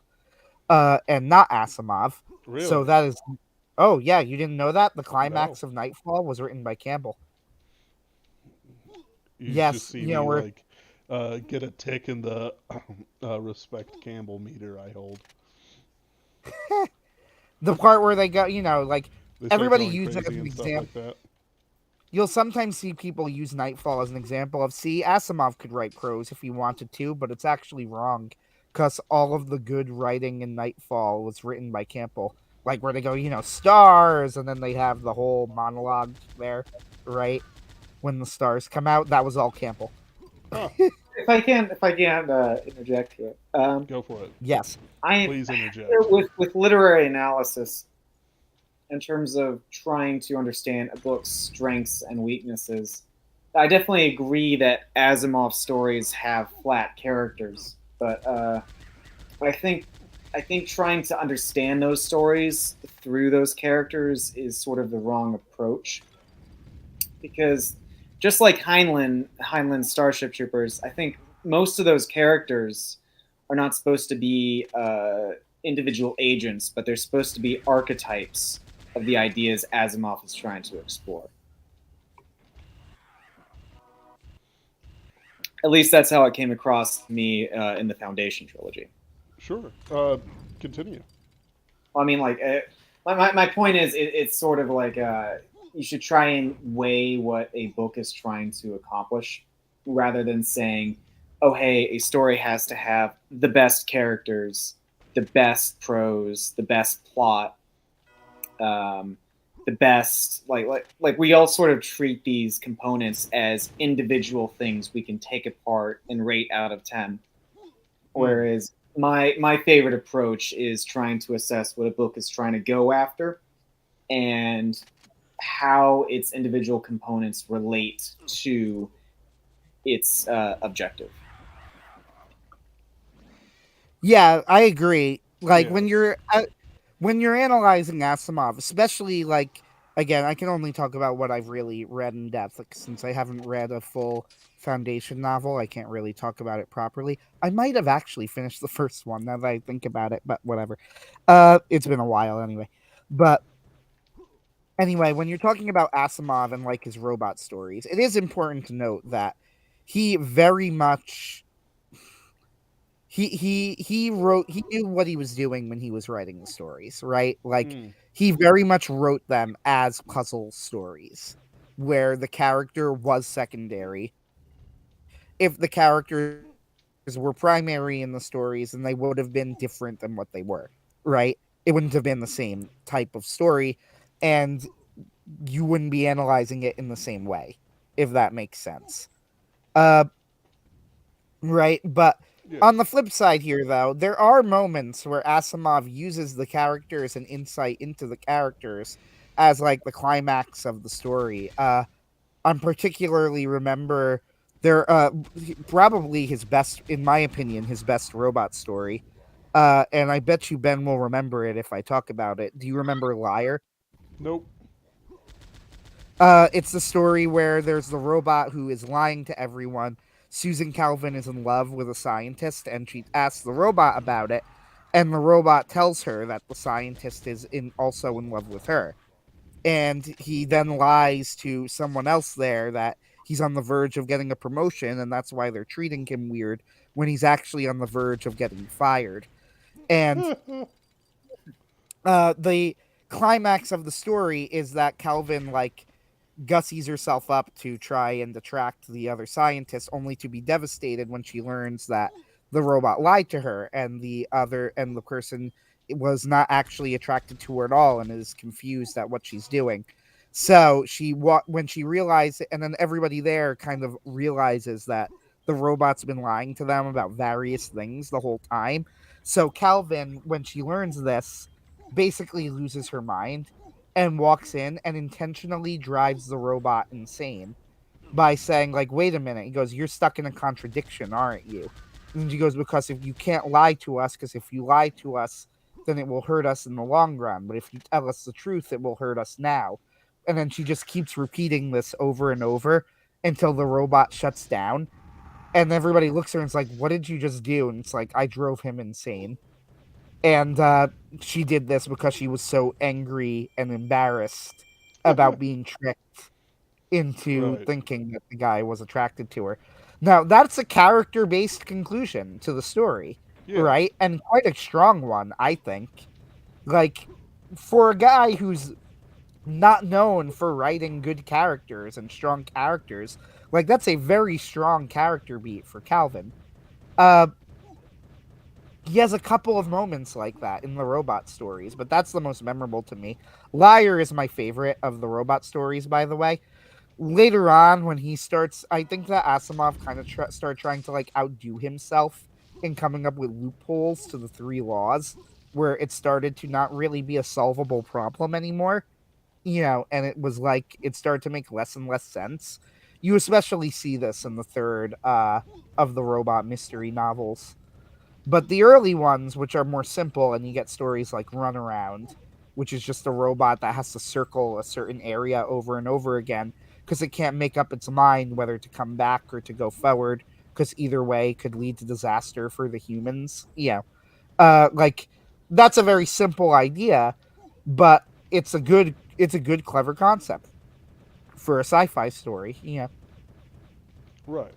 and not Asimov. So Really? that is, oh yeah, you didn't know that the No. climax of Nightfall was written by Campbell. You just Yes, see me where like get a tick in the respect Campbell meter I hold. the part where they go, like They start everybody going uses it as crazy an and stuff like example. that. You'll sometimes see people use Nightfall as an example of, see, Asimov could write prose if he wanted to, but it's actually wrong because all of the good writing in Nightfall was written by Campbell. Like where they go, stars, and then they have the whole monologue there, right? When the stars come out, that was all Campbell. Huh. If I can interject here, Go for it. Yes. Please interject. with literary analysis, in terms of trying to understand a book's strengths and weaknesses, I definitely agree that Asimov stories have flat characters, but I think I think trying to understand those stories through those characters is sort of the wrong approach, because just like Heinlein's Starship Troopers, I think most of those characters are not supposed to be individual agents, but they're supposed to be archetypes of the ideas Asimov is trying to explore. At least that's how it came across to me in the Foundation trilogy. Sure. Continue. I mean, like, my point is, it's sort of like you should try and weigh what a book is trying to accomplish, rather than saying, "Oh, hey, a story has to have the best characters, the best prose, the best plot, um, the best like we all sort of treat these components as individual things we can take apart and rate out of 10, Hmm. whereas my favorite approach is trying to assess what a book is trying to go after and how its individual components relate to its objective. Yeah, I agree. Like Yeah. when you're analyzing Asimov, especially like again, I can only talk about what I've really read in depth, like, since I haven't read a full Foundation novel. I can't really talk about it properly. I might have actually finished the first one now that I think about it, but whatever. It's been a while anyway. But anyway, when you're talking about Asimov and like his robot stories, it is important to note that he very much he knew what he was doing when he was writing the stories, right? Like Hmm. he very much wrote them as puzzle stories where the character was secondary. If the characters were primary in the stories, then they would have been different than what they were, right? It wouldn't have been the same type of story, and you wouldn't be analyzing it in the same way, if that makes sense. Uh, right? But Yeah. on the flip side here, though, there are moments where Asimov uses the characters and insight into the characters as like the climax of the story. I'm particularly remember there probably his best, in my opinion, his best robot story. And I bet you Ben will remember it if I talk about it. Do you remember Liar? Nope. It's the story where there's the robot who is lying to everyone. Susan Calvin is in love with a scientist, and she asks the robot about it, and the robot tells her that the scientist is also in love with her. And he then lies to someone else there that he's on the verge of getting a promotion, and that's why they're treating him weird when he's actually on the verge of getting fired. And the climax of the story is that Calvin like gussies herself up to try and attract the other scientists, only to be devastated when she learns that the robot lied to her, and the person was not actually attracted to her at all and is confused at what she's doing. So when she realized, and then everybody there kind of realizes that the robot's been lying to them about various things the whole time. So Calvin, when she learns this, basically loses her mind and walks in and intentionally drives the robot insane by saying, like, wait a minute. He goes, "You're stuck in a contradiction, aren't you?" And she goes, "Because if you can't lie to us, because if you lie to us, then it will hurt us in the long run. But if you tell us the truth, it will hurt us now." And then she just keeps repeating this over and over until the robot shuts down. And everybody looks at her and it's like, "What did you just do?" And it's like, "I drove him insane." And she did this because she was so angry and embarrassed about being tricked into Right. thinking that the guy was attracted to her. Now, that's a character based conclusion to the story, Yeah. right? And quite a strong one, I think. Like, for a guy who's not known for writing good characters and strong characters, like, that's a very strong character beat for Calvin. Uh, he has a couple of moments like that in the robot stories, but that's the most memorable to me. Liar is my favorite of the robot stories, by the way. Later on, when he starts, I think that Asimov kind of start trying to like outdo himself in coming up with loopholes to the three laws, where it started to not really be a solvable problem anymore. And it was like it started to make less and less sense. You especially see this in the third of the robot mystery novels. But the early ones, which are more simple, and you get stories like Runaround, which is just a robot that has to circle a certain area over and over again because it can't make up its mind whether to come back or to go forward, because either way could lead to disaster for the humans. Yeah. Like that's a very simple idea, but it's a good clever concept for a sci-fi story. Yeah. Right.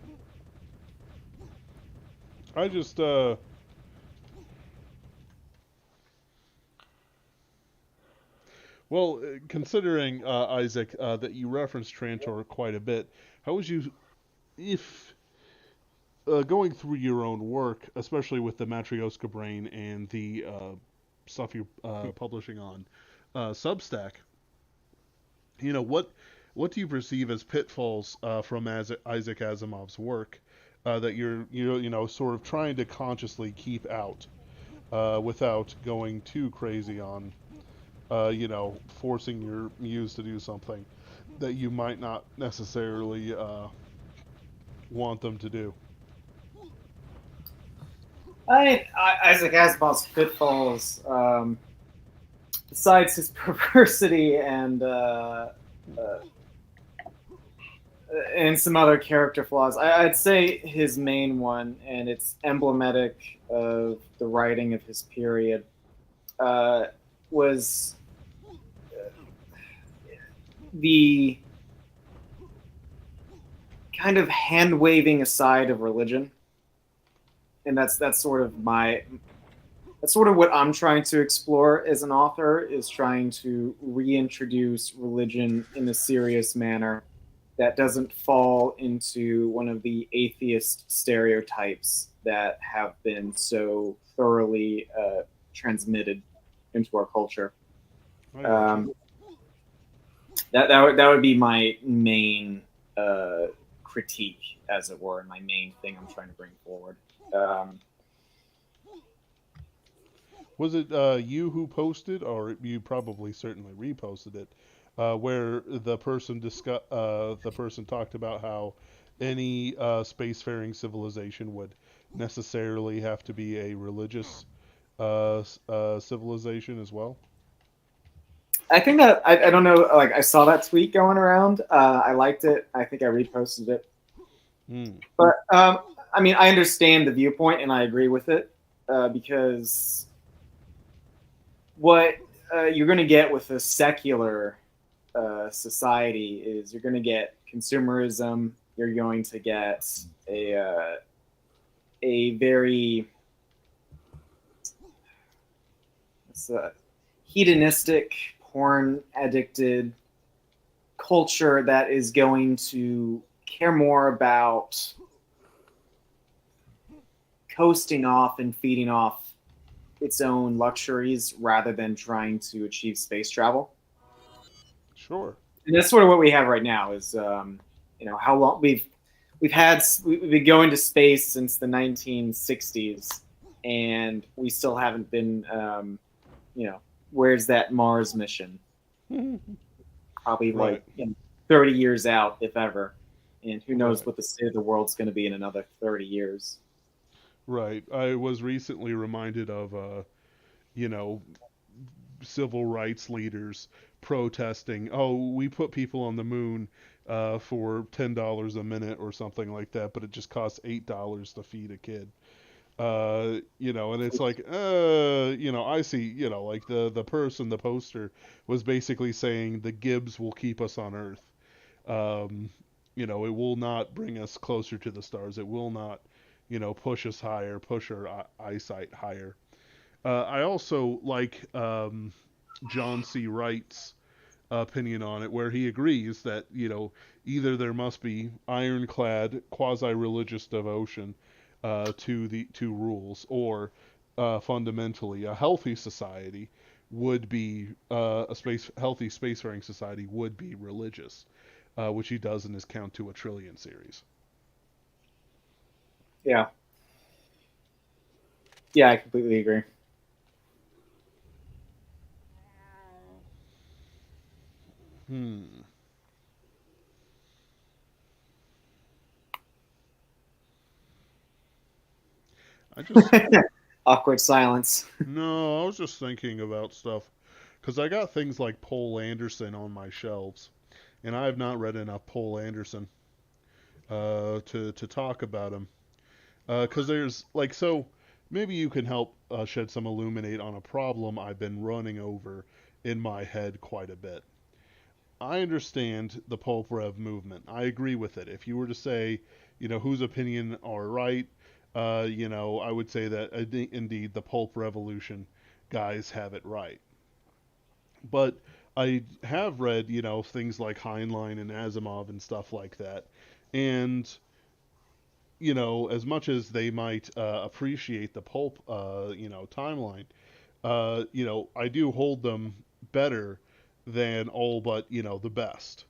I just well, considering Isaac that you referenced Trantor quite a bit, how would you, if going through your own work, especially with the Matryoshka Brain and the stuff you're publishing on Substack, what do you perceive as pitfalls from Isaac Asimov's work that you're sort of trying to consciously keep out without going too crazy on forcing your muse to do something that you might not necessarily want them to do. Isaac Asimov's pitfalls, besides his perversity and some other character flaws, I'd say his main one, and it's emblematic of the writing of his period, was the kind of hand waving aside of religion, and that's sort of what I'm trying to explore as an author, is trying to reintroduce religion in a serious manner that doesn't fall into one of the atheist stereotypes that have been so thoroughly transmitted into our culture. That would be my main critique, as it were, and my main thing I'm trying to bring forward. Was it you who posted, or you probably certainly reposted it, where the person talked about how any spacefaring civilization would necessarily have to be a religious civilization as well? I think that I don't know. Like, I saw that tweet going around. I liked it. I think I reposted it. But I mean, I understand the viewpoint and I agree with it, because what you're going to get with a secular society is you're going to get consumerism. You're going to get a very hedonistic, porn addicted culture that is going to care more about coasting off and feeding off its own luxuries rather than trying to achieve space travel. Sure. And that's sort of what we have right now. Is how long we've been going to space since the 1960s, and we still haven't been. Where's that Mars mission? Probably Right. 30 years out, if ever. And who knows Right. what the state of the world's going to be in another 30 years. Right. I was recently reminded of, you know, civil rights leaders protesting, oh, we put people on the moon for $10 a minute or something like that, but it just costs $8 to feed a kid. And it's like, I see, like the poster was basically saying the Gibbs will keep us on Earth. It will not bring us closer to the stars. It will not, push us higher, push our eyesight higher. I also like John C. Wright's opinion on it, where he agrees that, either there must be ironclad quasi-religious devotion to the two rules, or fundamentally a healthy society would be healthy spacefaring society would be religious, which he does in his Count to a Trillion series. Yeah. Yeah, I completely agree. I just Awkward silence. no, I was just thinking about stuff because I got things like Poul Anderson on my shelves, and I have not read enough Poul Anderson to talk about him. Because there's like so maybe you can help shed some illuminate on a problem I've been running over in my head quite a bit. I understand the pulp rev movement. I agree with it. If you were to say, whose opinion are right, I would say that indeed the pulp revolution guys have it right. But I have read, things like Heinlein and Asimov and stuff like that. And, as much as they might appreciate the pulp, timeline, I do hold them better than all but, the best.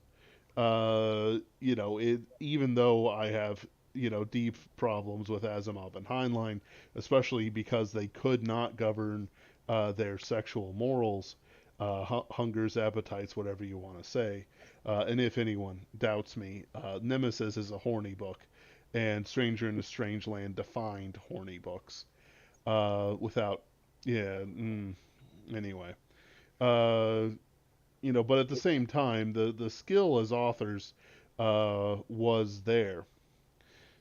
Even though I have, deep problems with Asimov and Heinlein, especially because they could not govern their sexual morals, hungers, appetites, whatever you want to say. And if anyone doubts me, Nemesis is a horny book, and Stranger in a Strange Land defined horny books without, yeah, anyway. Uh, but at the same time, the skill as authors was there,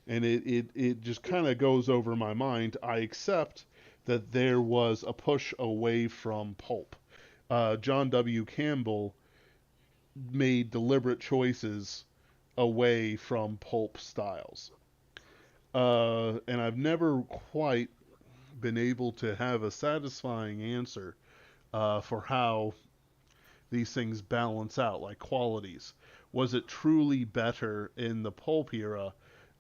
and it just kind of goes over my mind. I accept that there was a push away from pulp. John W. Campbell made deliberate choices away from pulp styles, and I've never quite been able to have a satisfying answer for how these things balance out, like qualities. Was it truly better in the pulp era?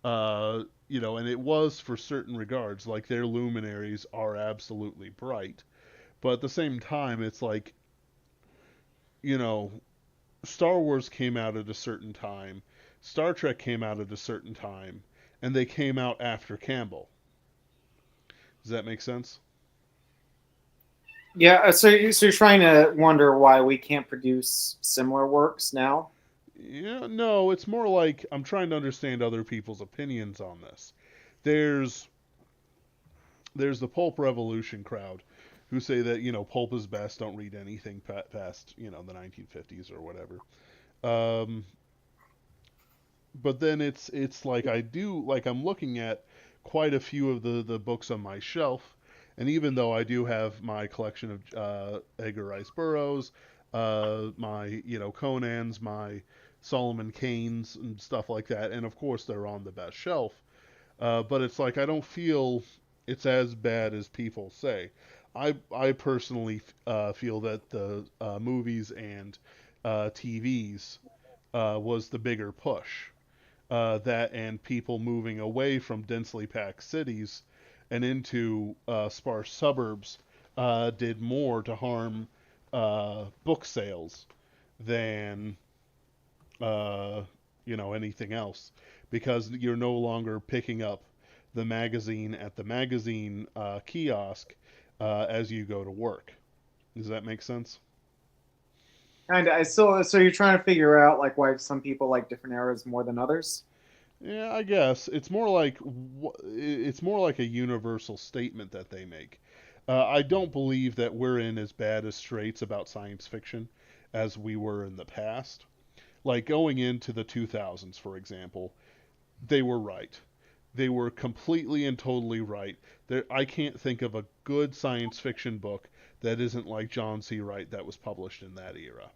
And it was for certain regards, like their luminaries are absolutely bright. But at the same time, it's like, you know, Star Wars came out at a certain time, Star Trek came out at a certain time, and they came out after Campbell. Does that make sense? Yeah, so you're trying to wonder why we can't produce similar works now? Yeah, no, it's more like I'm trying to understand other people's opinions on this. There's there's the pulp revolution crowd who say that pulp is best. Don't read anything past the 1950s or whatever. Um, but then it's like I do like I'm looking at quite a few of the books on my shelf, and even though I do have my collection of Edgar Rice Burroughs, my Conan's, my Solomon Kane's and stuff like that, and of course they're on the best shelf. But it's like I don't feel it's as bad as people say. I personally feel that the movies and TVs was the bigger push. That and people moving away from densely packed cities and into sparse suburbs did more to harm book sales than uh, anything else, because you're no longer picking up the magazine at the magazine kiosk as you go to work. Does that make sense? Kind of. I still. So you're trying to figure out like why some people like different eras more than others. Yeah, I guess it's more like a universal statement that they make. I don't believe that we're in as bad as straits about science fiction as we were in the past. Like going into the 2000s, for example, they were right. They were completely and totally right. I can't think of a good science fiction book that isn't like John C. Wright that was published in that era.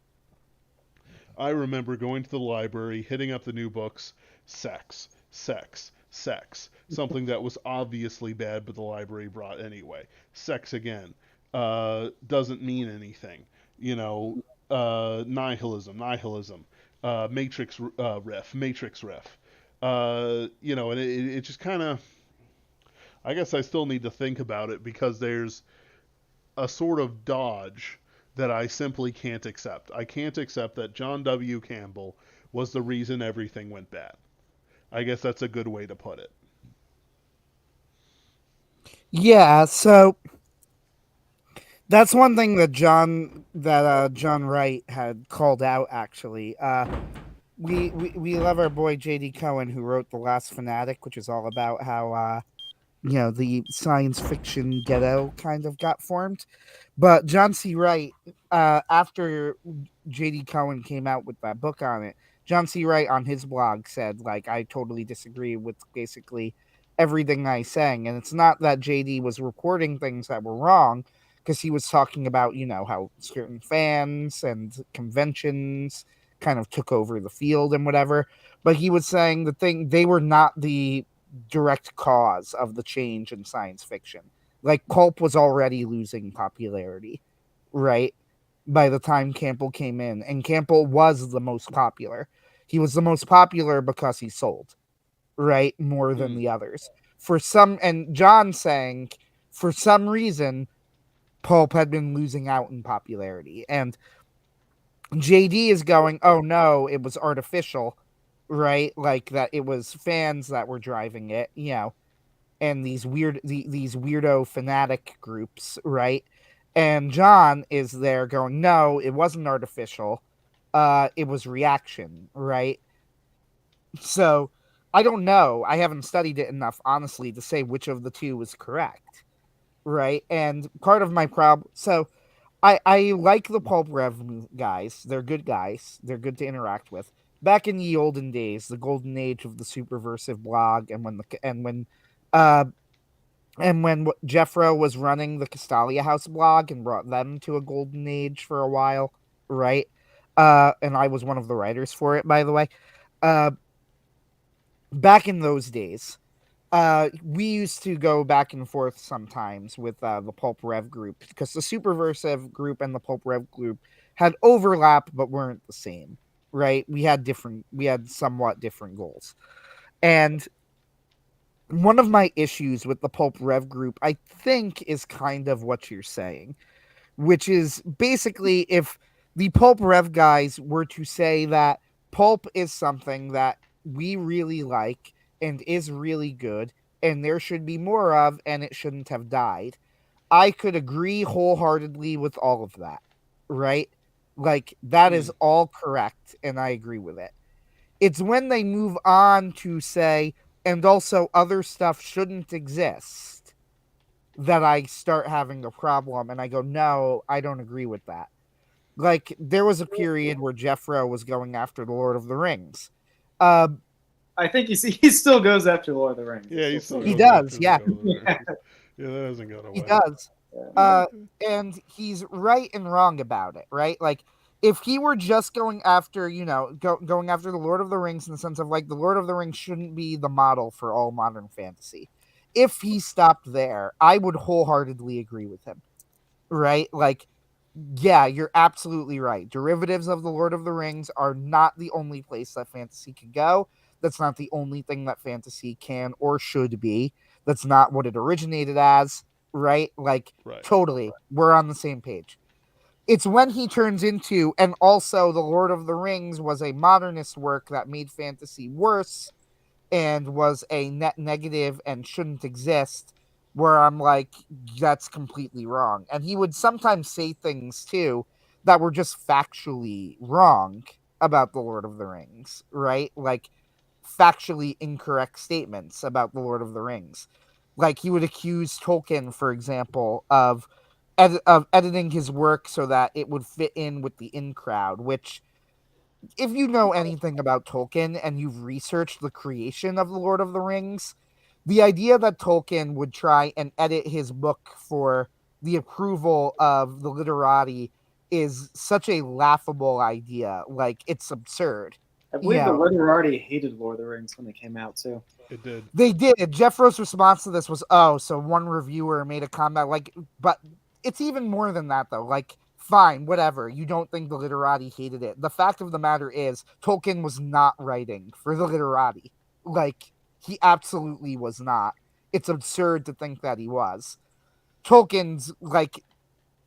I remember going to the library, hitting up the new books, sex, sex, sex. Something that was obviously bad, but the library brought anyway. Sex again. Doesn't mean anything. Nihilism, nihilism. Matrix riff. And it just kind of. I guess I still need to think about it because there's a sort of dodge that I simply can't accept. I can't accept that John W. Campbell was the reason everything went bad. I guess that's a good way to put it. Yeah, so that's one thing that John Wright had called out actually. We love our boy J.D. Cohen, who wrote The Last Fanatic, which is all about how the science fiction ghetto kind of got formed. But John C. Wright, after J.D. Cohen came out with that book on it, John C. Wright on his blog said, like, I totally disagree with basically everything I sang. And it's not that J.D. was reporting things that were wrong, because he was talking about, how certain fans and conventions kind of took over the field and whatever. But he was saying they were not the direct cause of the change in science fiction. Like, pulp was already losing popularity, right? By the time Campbell came in, and Campbell was the most popular. He was the most popular because he sold, right? More than the others. And John saying, for some reason, pulp had been losing out in popularity. And JD is going, oh no, it was artificial, right? Like that it was fans that were driving it, and these weirdo fanatic groups, right? And John is there going, no, it wasn't artificial. It was reaction, right? So I don't know. I haven't studied it enough, honestly, to say which of the two was correct, right? And part of my problem, so I like the Pulp Rev guys. They're good guys. They're good to interact with. Back in the olden days, the golden age of the Superversive blog, uh, when Jeffro was running the Castalia House blog and brought them to a golden age for a while, right? And I was one of the writers for it, by the way. Uh, Back in those days, we used to go back and forth sometimes with the Pulp Rev group, because the Superversive group and the Pulp Rev group had overlap but weren't the same, right? We had somewhat different goals. And one of my issues with the Pulp Rev group, I think, is kind of what you're saying, which is basically if the Pulp Rev guys were to say that pulp is something that we really like and is really good and there should be more of and it shouldn't have died, I could agree wholeheartedly with all of that, right? Like, that is all correct and I agree with it. It's when they move on to say, and also other stuff shouldn't exist, that I start having a problem and I go, no, I don't agree with that. Like, there was a period where Jeffro was going after the Lord of the Rings. I think he still goes after Lord of the Rings. Yeah, he still He goes does, after yeah. the Lord of the Rings. Yeah, that hasn't gone away. He does. And he's right and wrong about it, right? Like, if he were just going after, going after the Lord of the Rings in the sense of, like, the Lord of the Rings shouldn't be the model for all modern fantasy. If he stopped there, I would wholeheartedly agree with him, right? Like, yeah, you're absolutely right. Derivatives of the Lord of the Rings are not the only place that fantasy can go. That's not the only thing that fantasy can or should be. That's not what it originated as, right? Like, Right. Totally, we're on the same page. It's when he turns into, and also the Lord of the Rings was a modernist work that made fantasy worse and was a net negative and shouldn't exist, where I'm like, that's completely wrong. And he would sometimes say things too that were just factually wrong about the Lord of the Rings, right? Like, factually incorrect statements about the Lord of the Rings. Like, he would accuse Tolkien, for example, of editing his work so that it would fit in with the in crowd, which, if you know anything about Tolkien and you've researched the creation of the Lord of the Rings, the idea that Tolkien would try and edit his book for the approval of the literati is such a laughable idea. Like, it's absurd. I believe the literati hated Lord of the Rings when they came out too. It did. They did. Jeffro's response to this was, "Oh, so one reviewer made a comment." Like, but it's even more than that, though. Like, fine, whatever. You don't think the literati hated it. The fact of the matter is, Tolkien was not writing for the literati. Like, he absolutely was not. It's absurd to think that he was. Tolkien's, like,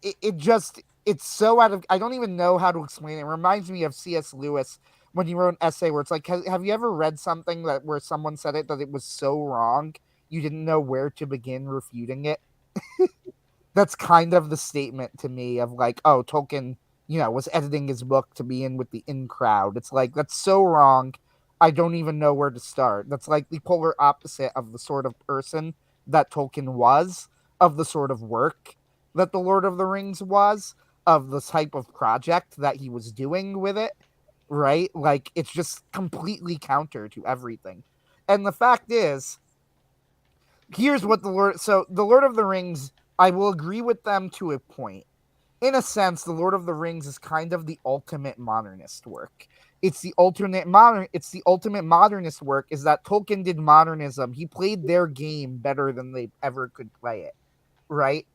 it's so out of, I don't even know how to explain it. It reminds me of C.S. Lewis when he wrote an essay where it's like, have you ever read something where someone said it that it was so wrong you didn't know where to begin refuting it? That's kind of the statement to me of, like, oh, Tolkien, was editing his book to be in with the in crowd. It's like, that's so wrong. I don't even know where to start. That's like the polar opposite of the sort of person that Tolkien was, of the sort of work that the Lord of the Rings was, of the type of project that he was doing with it, right? Like, it's just completely counter to everything. And the fact is, here's what the Lord of the Rings, I will agree with them to a point. In a sense, the Lord of the Rings is kind of the ultimate modernist work. It's the ultimate modernist work, is that Tolkien did modernism. He played their game better than they ever could play it, right?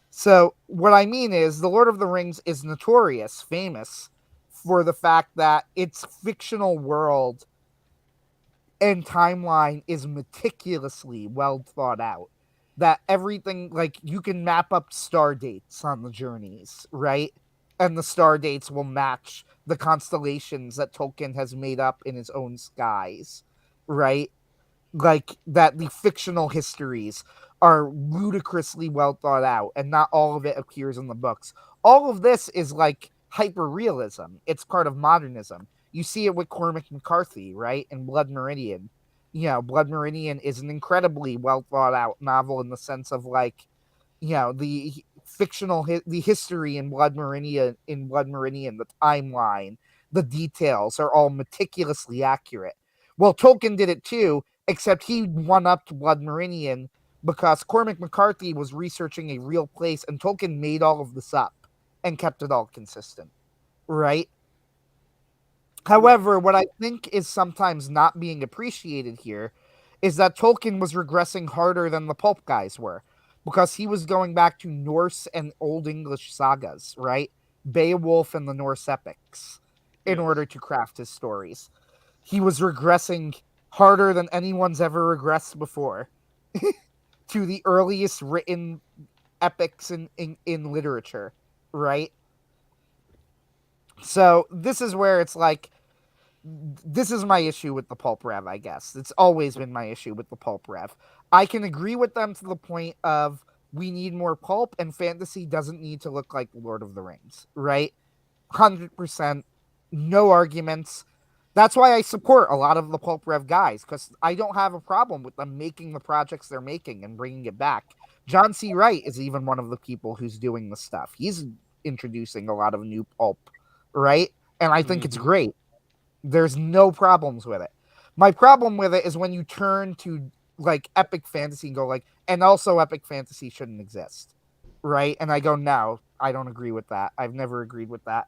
So what I mean is, the Lord of the Rings is notorious, famous for the fact that its fictional world and timeline is meticulously well thought out. That everything, like, you can map up star dates on the journeys, right? And the star dates will match the constellations that Tolkien has made up in his own skies, right? Like, that the fictional histories are ludicrously well thought out, and not all of it appears in the books. All of this is like hyper realism. It's part of modernism. You see it with Cormac McCarthy, right? In Blood Meridian. Blood Meridian is an incredibly well thought out novel, in the sense of, like, the fictional the history in Blood Meridian, the timeline, the details are all meticulously accurate. Well, Tolkien did it too, except he one upped Blood Meridian because Cormac McCarthy was researching a real place, and Tolkien made all of this up and kept it all consistent, right? However, what I think is sometimes not being appreciated here is that Tolkien was regressing harder than the pulp guys were, because he was going back to Norse and Old English sagas, right? Beowulf and the Norse epics, in Yes. order to craft his stories. He was regressing harder than anyone's ever regressed before to the earliest written epics in literature, right? So this is where it's like, this is my issue with the pulp rev, I guess. It's always been my issue with the pulp rev. I can agree with them to the point of, we need more pulp, and fantasy doesn't need to look like Lord of the Rings, right? 100%, no arguments. That's why I support a lot of the pulp rev guys, because I don't have a problem with them making the projects they're making and bringing it back. John C. Wright is even one of the people who's doing the stuff. He's introducing a lot of new pulp, right? And I think it's great. There's no problems with it. My problem with it is when you turn to, like, epic fantasy and go, like, and also epic fantasy shouldn't exist, right? And I go, no, I don't agree with that. I've never agreed with that.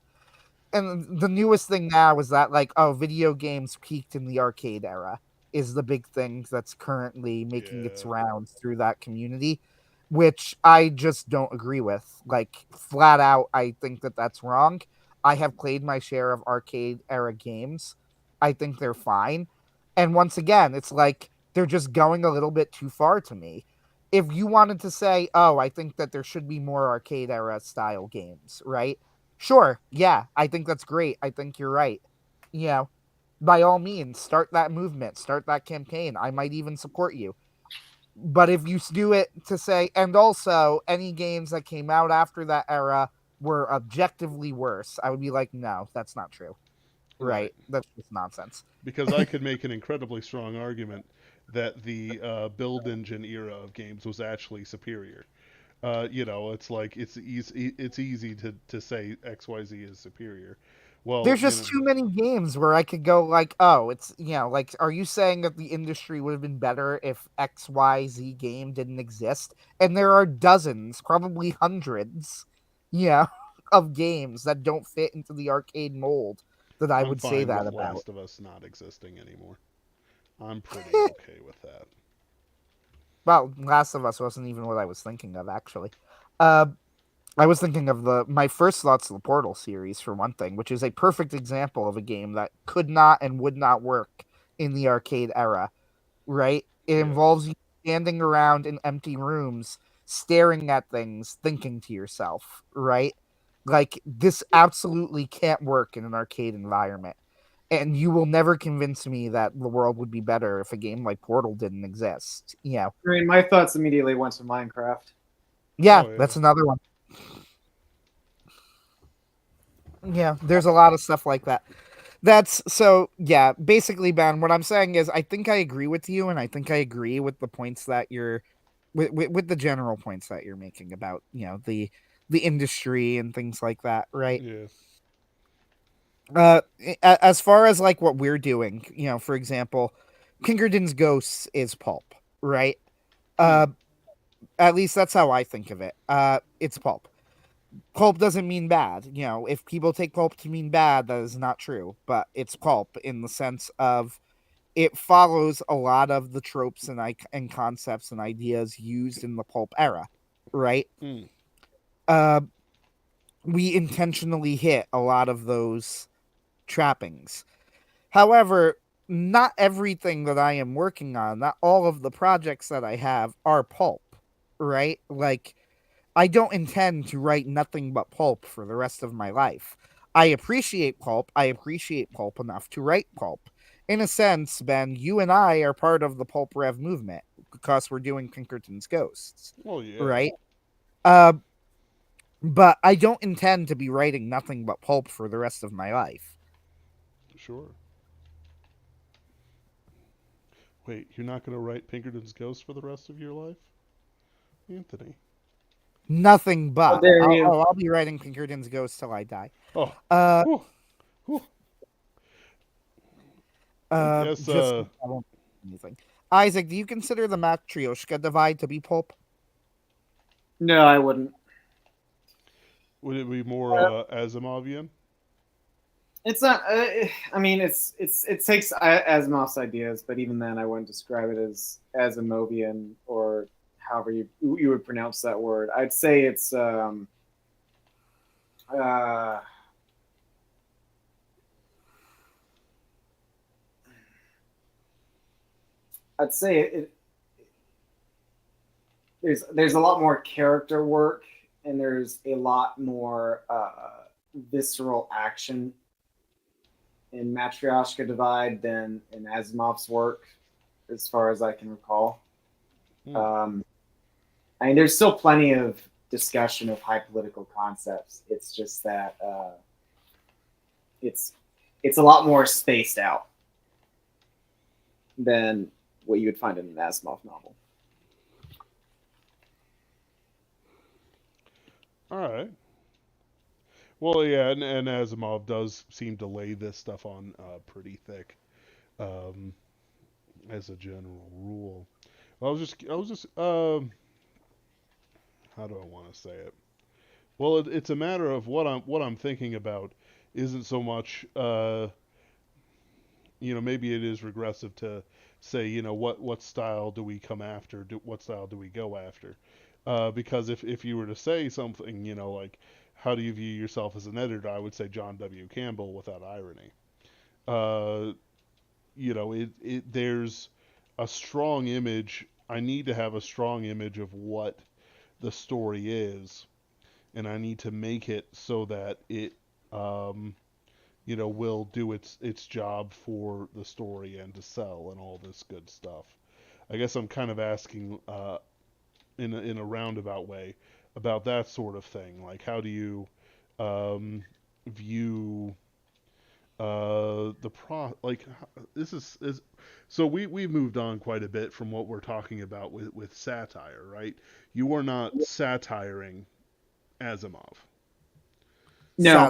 And the newest thing now is that, like, oh, video games peaked in the arcade era is the big thing that's currently making its rounds through that community, which I just don't agree with. Like, flat out, I think that that's wrong. I have played my share of arcade era games. I think they're fine. And once again, it's like they're just going a little bit too far to me. If you wanted to say, oh, I think that there should be more arcade era style games, right? Sure, yeah, I think that's great. I think you're right. You know, by all means, start that movement, start that campaign. I might even support you. But if you do it to say, and also any games that came out after that era were objectively worse, I would be like, no, that's not true. Right? That's just nonsense. Because I could make an incredibly strong argument that the build engine era of games was actually superior. It's like it's easy to say XYZ is superior. Well, There's just too many games where I could go like, oh, it's, like, are you saying that the industry would have been better if XYZ game didn't exist? And there are dozens, probably hundreds, of games that don't fit into the arcade mold that I I'm would say fine that with about. Last of Us not existing anymore. I'm pretty okay with that. Well, Last of Us wasn't even what I was thinking of, actually. I was thinking of my first thoughts of the Portal series, for one thing, which is a perfect example of a game that could not and would not work in the arcade era, right? It involves you standing around in empty rooms, staring at things, thinking to yourself, right? Like, this absolutely can't work in an arcade environment. And you will never convince me that the world would be better if a game like Portal didn't exist. I mean, my thoughts immediately went to Minecraft. Yeah, that's another one. Yeah, there's a lot of stuff like that. Basically, Ben, what I'm saying is I think I agree with you, and I think I agree with the points that you're with the general points that you're making about the industry and things like that, right? Yeah. As far as like what we're doing, for example, Pinkerton's Ghosts is pulp, right? Uh, at least that's how I think of it. It's pulp. Pulp doesn't mean bad. If people take pulp to mean bad, that is not true. But it's pulp in the sense of it follows a lot of the tropes and concepts and ideas used in the pulp era, right? Mm. We intentionally hit a lot of those trappings. However, not everything that I am working on, not all of the projects that I have are pulp, right? Like, I don't intend to write nothing but pulp for the rest of my life. I appreciate pulp. I appreciate pulp enough to write pulp. In a sense, Ben, you and I are part of the Pulp Rev movement because we're doing Pinkerton's Ghosts, Well, yeah. right? But I don't intend to be writing nothing but pulp for the rest of my life. Sure. Wait, you're not going to write Pinkerton's Ghost for the rest of your life, Anthony? Nothing but. dare you. I'll be writing Pinkerton's Ghost till I die. Oh. Whew. Whew. Yes. I won't do anything. Isaac, do you consider the Matryoshka divide to be pulp? No, I wouldn't. Would it be more Asimovian? It's not. I mean, it takes Asimov's ideas, but even then, I wouldn't describe it as Asimovian or however you would pronounce that word. I'd say it's I'd say there's a lot more character work and there's a lot more visceral action in Matryoshka Divide than in Asimov's work, as far as I can recall. I mean, there's still plenty of discussion of high political concepts. It's just that it's a lot more spaced out than what you would find in an Asimov novel. All right. Well, yeah, and Asimov does seem to lay this stuff on pretty thick, as a general rule. I was just, how do I want to say it? Well, it's a matter of what I'm thinking about. Isn't so much, maybe it is regressive to say, what style do we come after? What style do we go after? Because if you were to say something, like, how do you view yourself as an editor? I would say John W. Campbell without irony. There's a strong image. I need to have a strong image of what the story is, and I need to make it so that it, will do its job for the story and to sell and all this good stuff. I guess I'm kind of asking in a roundabout way about that sort of thing. Like, how do you view this is so we've moved on quite a bit from what we're talking about with satire, right? You are not satiring Asimov. No.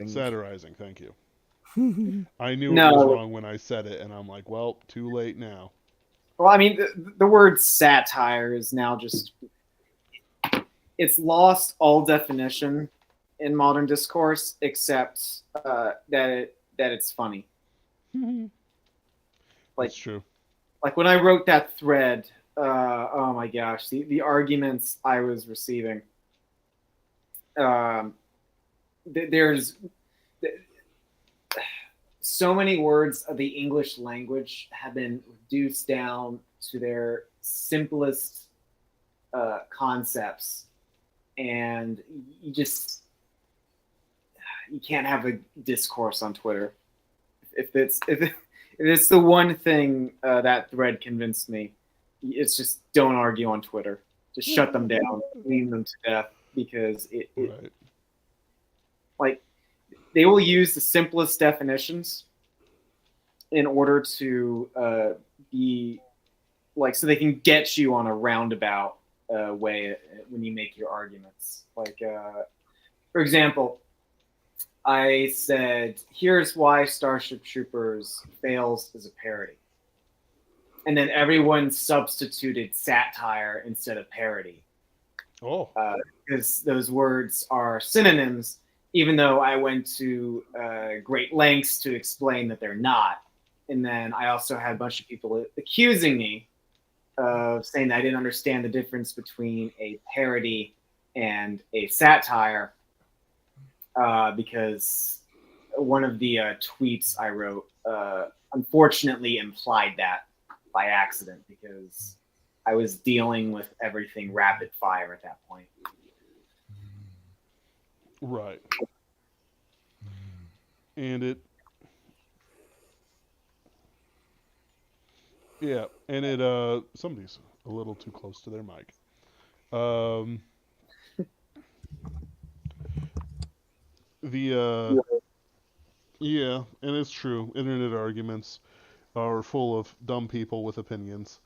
Satirizing. Thank you. I knew it was wrong when I said it, and I'm like, well, too late now. Well, I mean, the word satire is now just, it's lost all definition in modern discourse, except that it's funny. That's true. Like when I wrote that thread, oh my gosh, the arguments I was receiving. There's so many words of the English language have been reduced down to their simplest concepts, and you can't have a discourse on Twitter. If it's the one thing that thread convinced me, it's just don't argue on Twitter. Just shut them down, leave them to death, because right. Like, they will use the simplest definitions in order to be like, so they can get you on a roundabout way when you make your arguments. Like, for example, I said, "Here's why Starship Troopers fails as a parody," and then everyone substituted satire instead of parody. Oh, Because those words are synonyms, even though I went to great lengths to explain that they're not. And then I also had a bunch of people accusing me of saying that I didn't understand the difference between a parody and a satire, because one of the tweets I wrote unfortunately implied that by accident, because I was dealing with everything rapid fire at that point. right. And it, yeah, and it, somebody's a little too close to their mic. Um, yeah, and it's true. Internet arguments are full of dumb people with opinions.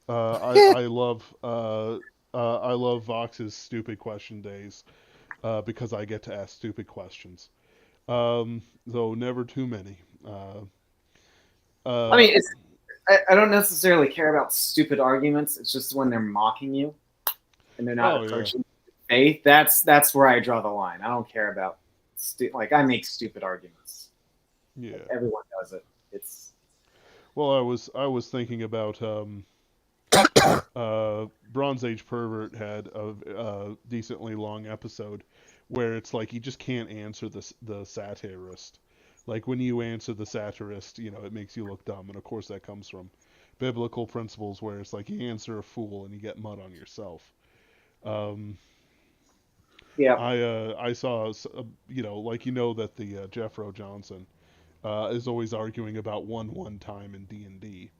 I love I love Vox's stupid question days because I get to ask stupid questions. Though never too many. I Uh, mean, I don't necessarily care about stupid arguments. It's just when they're mocking you and they're not oh yeah, approaching faith. That's where I draw the line. I don't care about like I make stupid arguments. yeah. Like, everyone does it. It's Well, I was thinking about Bronze Age Pervert had a decently long episode where it's like you just can't answer the satirist. Like when you answer the satirist, it makes you look dumb, and of course that comes from biblical principles where it's like you answer a fool and you get mud on yourself. Um, yeah. I saw like that the Jeffro Johnson is always arguing about one time in D&D.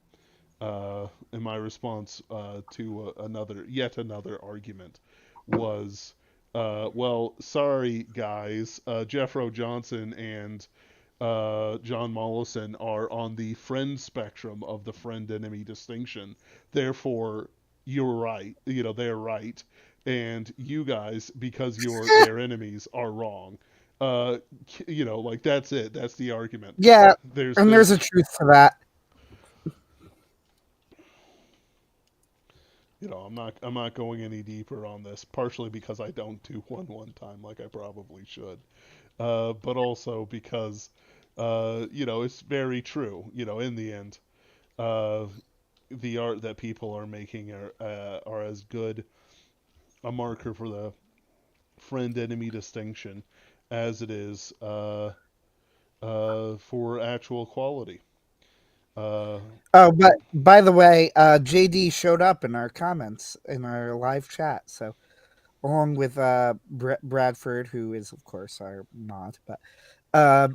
And my response to yet another argument was, well, sorry guys, Jeffro Johnson and John Mollison are on the friend spectrum of the friend-enemy distinction. Therefore, you're right. They're right, and you guys, because you're their enemies, are wrong. Uh, like that's it. That's the argument. Yeah, There's and there's there's a truth to that. I'm not going any deeper on this, partially because I don't do one time like I probably should, but also because it's very true. In the end, uh, the art that people are making are as good a marker for the friend enemy distinction as it is for actual quality. Uh, Oh, but by the way, JD showed up in our comments in our live chat. So along with Bradford, who is of course our mod, but uh,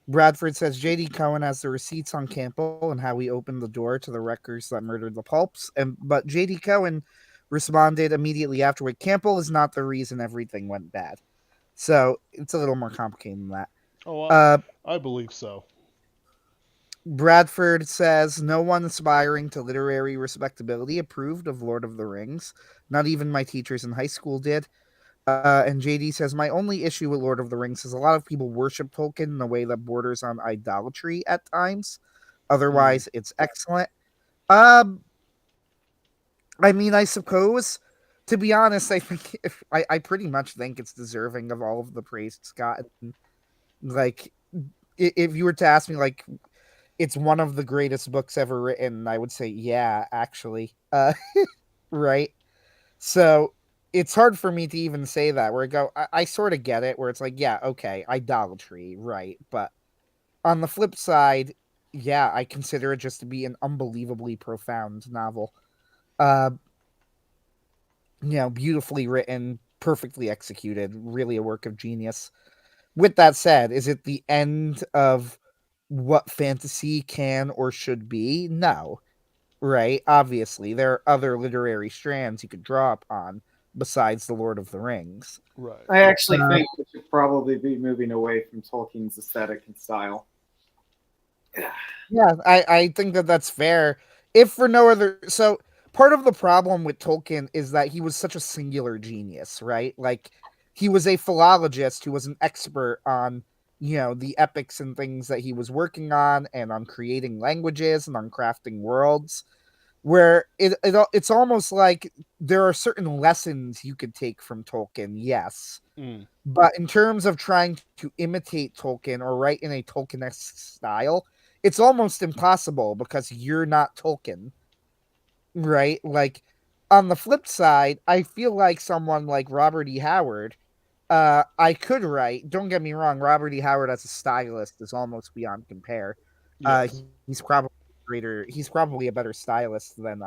Bradford says JD Cohen has the receipts on Campbell and how he opened the door to the wreckers that murdered the Pulps, but JD Cohen responded immediately afterward. Campbell is not the reason everything went bad. So it's a little more complicated than that. oh, Uh, I believe so. Bradford says no one aspiring to literary respectability approved of Lord of the Rings. Not even my teachers in high school did. And JD says my only issue with Lord of the Rings is a lot of people worship Tolkien in a way that borders on idolatry at times. Mm, Otherwise, it's excellent. Um, I mean, I suppose, to be honest, I think I pretty much think it's deserving of all of the praise it's gotten. Like, if you were to ask me, like, it's one of the greatest books ever written, I would say, yeah, actually. Right? So it's hard for me to even say that, where I sort of get it, where it's like, yeah, okay, idolatry, right? But on the flip side, yeah, I consider it just to be an unbelievably profound novel. Uh, beautifully written, perfectly executed, really a work of genius. With that said, is it the end of what fantasy can or should be? No. Right? Obviously, there are other literary strands you could draw upon besides The Lord of the Rings. right. I actually Uh, think we should probably be moving away from Tolkien's aesthetic and style. yeah, I think that that's fair. If for no other, so part of the problem with Tolkien is that he was such a singular genius, right? Like he was a philologist who was an expert on, the epics and things that he was working on, and on creating languages and on crafting worlds, where it's almost like there are certain lessons you could take from Tolkien, yes. Mm, But in terms of trying to imitate Tolkien or write in a Tolkien-esque style, it's almost impossible because you're not Tolkien, right? Like, on the flip side, I feel like someone like Robert E. Howard, I could write. Don't get me wrong, Robert E. Howard as a stylist is almost beyond compare. yes. He's probably greater. He's probably a better stylist than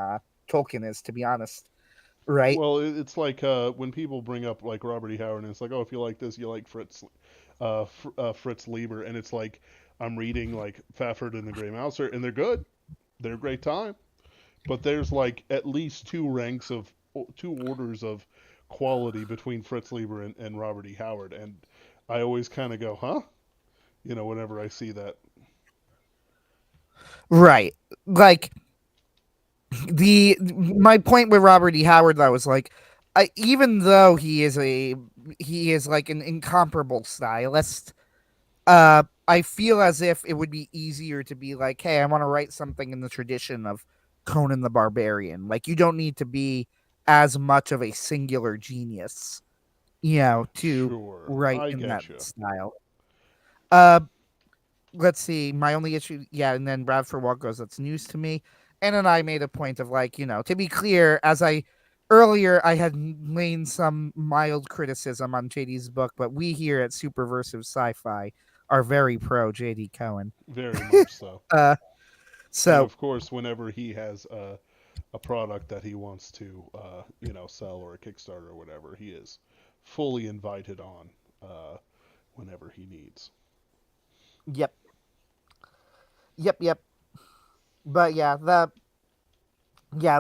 Tolkien is, to be honest. Right? Well, it's like when people bring up like Robert E. Howard, and it's like, oh, if you like this, you like Fritz Lieber, and it's like I'm reading like Fafhrd and the Grey Mouser, and they're good, they're a great time, but there's like at least two orders of quality between Fritz Lieber and Robert E. Howard, and I always kind of go, huh? Whenever I see that. Right. Like the my point with Robert E. Howard that was like, even though he is like an incomparable stylist, I feel as if it would be easier to be like, hey, I want to write something in the tradition of Conan the Barbarian. Like, you don't need to be as much of a singular genius, to Sure, write I in that get you. style. Uh, let's see. My only issue, yeah, and then Bradford Walk goes, that's news to me. And I made a point of like, to be clear, as I earlier I had laid some mild criticism on JD's book, but we here at Superversive Sci-Fi are very pro JD Cohen. Very much so. Uh, And so of course, whenever he has a product that he wants to, sell or a Kickstarter or whatever, he is fully invited on uh, whenever he needs. yep, yep. But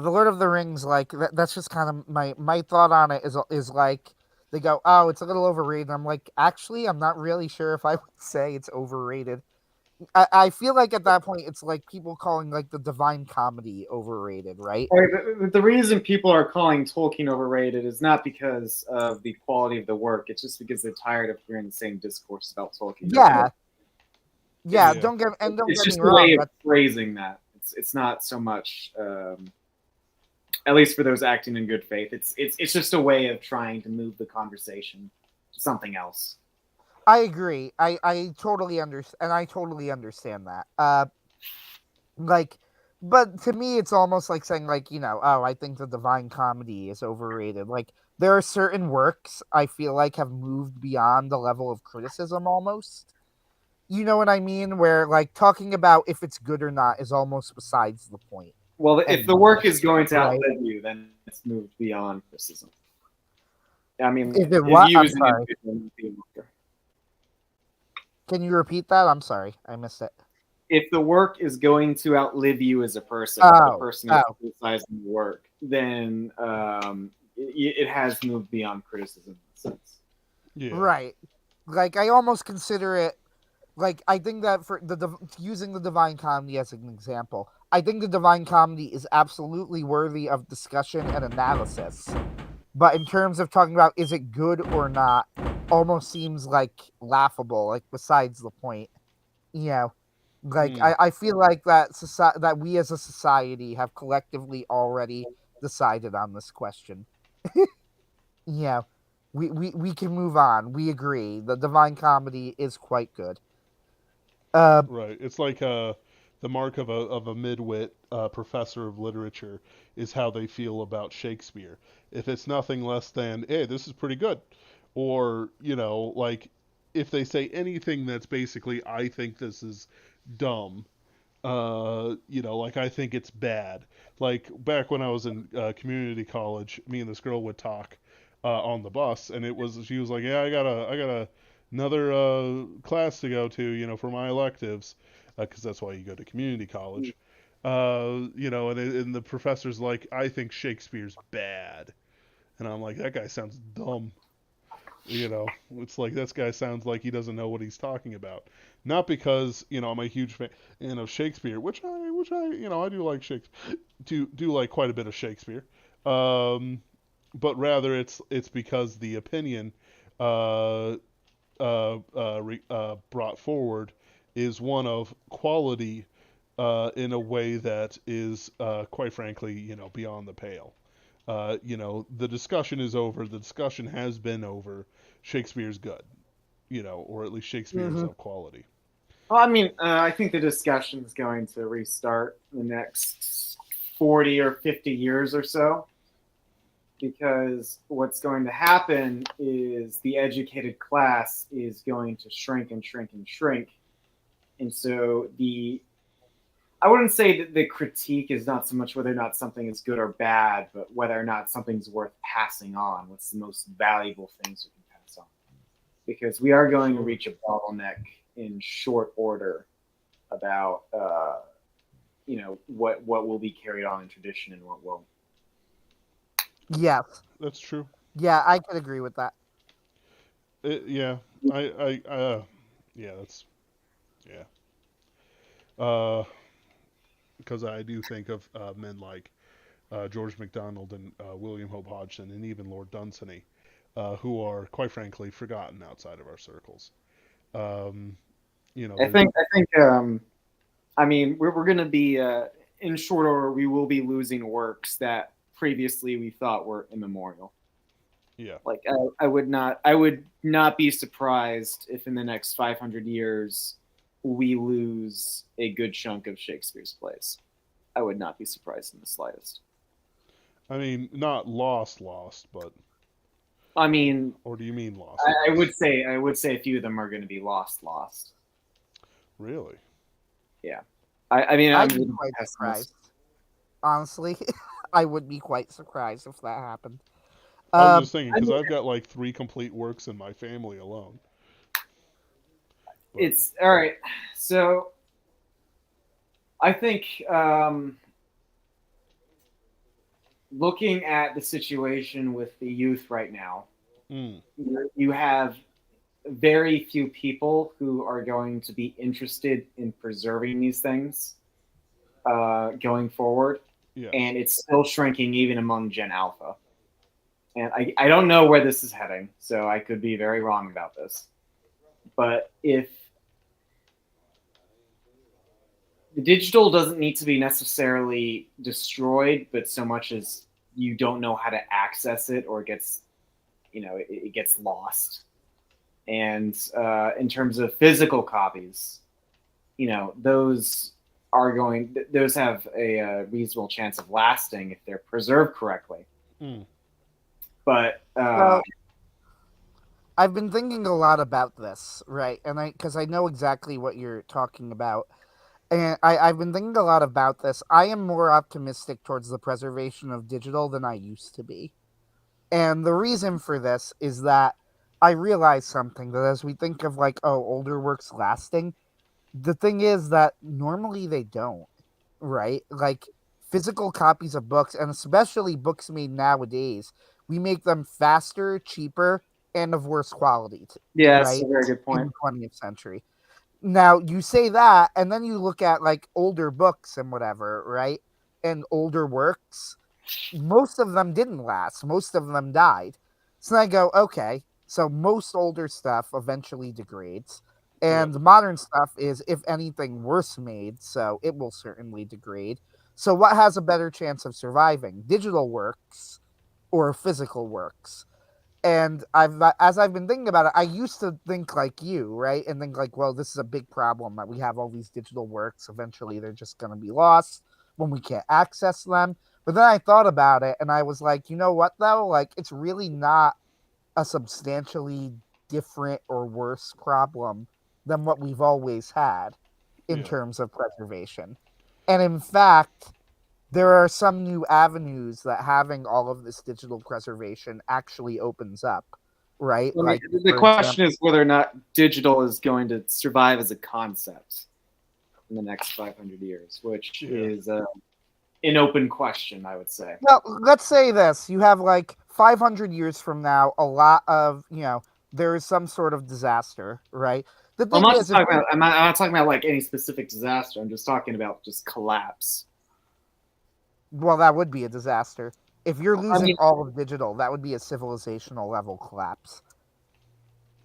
the Lord of the Rings, like that's just kind of my thought on it is like they go, oh, it's a little overrated. I'm like, actually, I'm not really sure if I would say it's overrated. I feel like at that point it's like people calling like the Divine Comedy overrated, right? Right, the reason people are calling Tolkien overrated is not because of the quality of the work. It's just because they're tired of hearing the same discourse about Tolkien. Yeah, yeah. It's Yeah, Don't it's get me just a wrong. way of phrasing that. It's not so much, at least for those acting in good faith. It's just a way of trying to move the conversation to something else. I agree. I totally understand, and I totally understand that. Like, but to me, it's almost like saying like, oh, I think the Divine Comedy is overrated. Like, there are certain works I feel like have moved beyond the level of criticism almost. You know what I mean? Where like talking about if it's good or not is almost besides the point Well, if the anymore, work is going to right? outlive you, then it's moved beyond criticism. I mean, If it if what? you I'm as an sorry. individual, not the worker. Can you repeat that? I'm sorry, I missed it. If the work is going to outlive you as a person, the Oh, person is oh, criticizing the work, then it has moved beyond criticism in a sense. yeah, right. Like I almost consider it like I think that for using the Divine Comedy as an example, I think the Divine Comedy is absolutely worthy of discussion and analysis. But in terms of talking about is it good or not, almost seems like laughable, like besides the point. You know, like mm, I feel like that we as a society have collectively already decided on this question. Yeah, we can move on. We agree. The Divine Comedy is quite good. Uh, right. It's like the mark of a midwit professor of literature is how they feel about Shakespeare. If it's nothing less than, hey, this is pretty good, or like if they say anything that's basically, I think this is dumb, like I think it's bad. Like back when I was in community college, me and this girl would talk on the bus, and she was like, yeah, I got another class to go to, for my electives, because that's why you go to community college. And the professor's like, I think Shakespeare's bad, and I'm like, that guy sounds dumb. You know, it's like this guy sounds like he doesn't know what he's talking about. Not because I'm a huge fan of Shakespeare, I do like Shakespeare, do like quite a bit of Shakespeare, but rather it's because the opinion uh, brought forward is one of quality in a way that is quite frankly beyond the pale. The discussion is over. The discussion has been over. Shakespeare's good, or at least Shakespeare is Hmm. of quality. Well, I mean, I think the discussion is going to restart in the next 40 or 50 years or so, because what's going to happen is the educated class is going to shrink and shrink and shrink. And so I wouldn't say that the critique is not so much whether or not something is good or bad, but whether or not something's worth passing on. What's the most valuable things we can pass on? Because we are going to reach a bottleneck in short order about what will be carried on in tradition and what won't. Yes. That's true. Yeah, I could agree with that. Yeah, yeah, that's yeah. Uh, because I do think of men like George MacDonald and William Hope Hodgson and even Lord Dunsany, who are quite frankly forgotten outside of our circles. Um, I think I mean we're going to be in short order. We will be losing works that previously we thought were immemorial. yeah, Like I would not be surprised if in the next 500 years we lose a good chunk of Shakespeare's plays. I would not be surprised in the slightest. I mean not lost, but I mean, or do you mean lost, I lost? would say a few of them are going to be lost. Really? Yeah, I mean I'm I'd be a quite pessimist. surprised. Honestly, I would be quite surprised if that happened. I was Uh, just thinking I because mean, I've got like 3 complete works in my family alone. But it's all right. So I think looking at the situation with the youth right now, mm, you have very few people who are going to be interested in preserving these things going forward, yes, and it's still shrinking even among Gen Alpha. And I don't know where this is heading, so I could be very wrong about this. But if the digital doesn't need to be necessarily destroyed, but so much as you don't know how to access it or it gets, it gets lost. And in terms of physical copies, those have a reasonable chance of lasting if they're preserved correctly. mm, But so I've been thinking a lot about this, right? And because I know exactly what you're talking about. And I've been thinking a lot about this. I am more optimistic towards the preservation of digital than I used to be. And the reason for this is that I realize something that as we think of like, oh, older works lasting, the thing is that normally they don't, right? Like physical copies of books, and especially books made nowadays, we make them faster, cheaper, and of worse quality, yeah, that's a right? very good In point. the 20th century. Now you say that, and then you look at like older books and whatever, right? And older works, most of them didn't last. Most of them died. So I go, okay, so most older stuff eventually degrades. yep, And modern stuff is, if anything, worse made, so it will certainly degrade. So what has a better chance of surviving? Digital works or physical works? And as I've been thinking about it, I used to think like you, right? And think like, well, this is a big problem that we have all these digital works. Eventually, they're just going to be lost when we can't access them. But then I thought about it, and I was like, you know what though? Like, it's really not a substantially different or worse problem than what we've always had in yeah, terms of preservation. And in fact, there are some new avenues that having all of this digital preservation actually opens up, right? I mean, Like, the for question example, is whether or not digital is going to survive as a concept in the next 500 years, which yeah, is an open question, I would say. well, let's say this: you have like 500 years from now, a lot of there is some sort of disaster, right? The Well, thing is, I'm not talking about like any specific disaster. I'm just talking about just collapse. well, that would be a disaster. If you're I losing mean, all of digital, that would be a civilizational level collapse.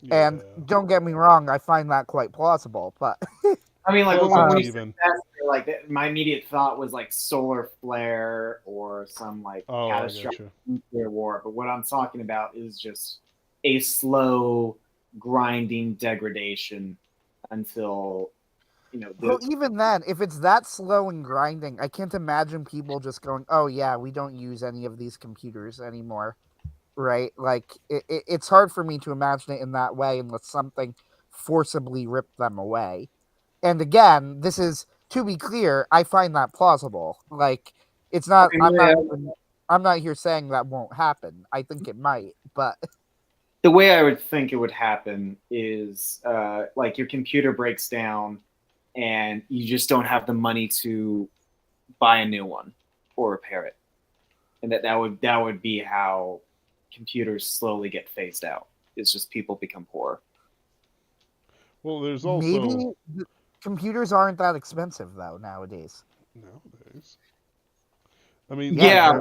Yeah. And don't get me wrong, I find that quite plausible. But like Well, when not you said even. disaster, like my immediate thought was like solar flare or some like Oh, I catastrophic gotcha. nuclear war. But what I'm talking about is just a slow, grinding degradation until well, even then, if it's that slow and grinding, I can't imagine people just going, "Oh yeah, we don't use any of these computers anymore." Right? Like it's hard for me to imagine it in that way unless something forcibly ripped them away. And again, this is to be clear, I find that plausible. Like it's not. I mean, I'm not here saying that won't happen. I think it might, but the way I would think it would happen is like your computer breaks down and you just don't have the money to buy a new one or repair it, and that would be how computers slowly get phased out. It's just people become poor. Well, there's maybe also computers aren't that expensive though nowadays. nowadays. I mean, Yeah, Yeah,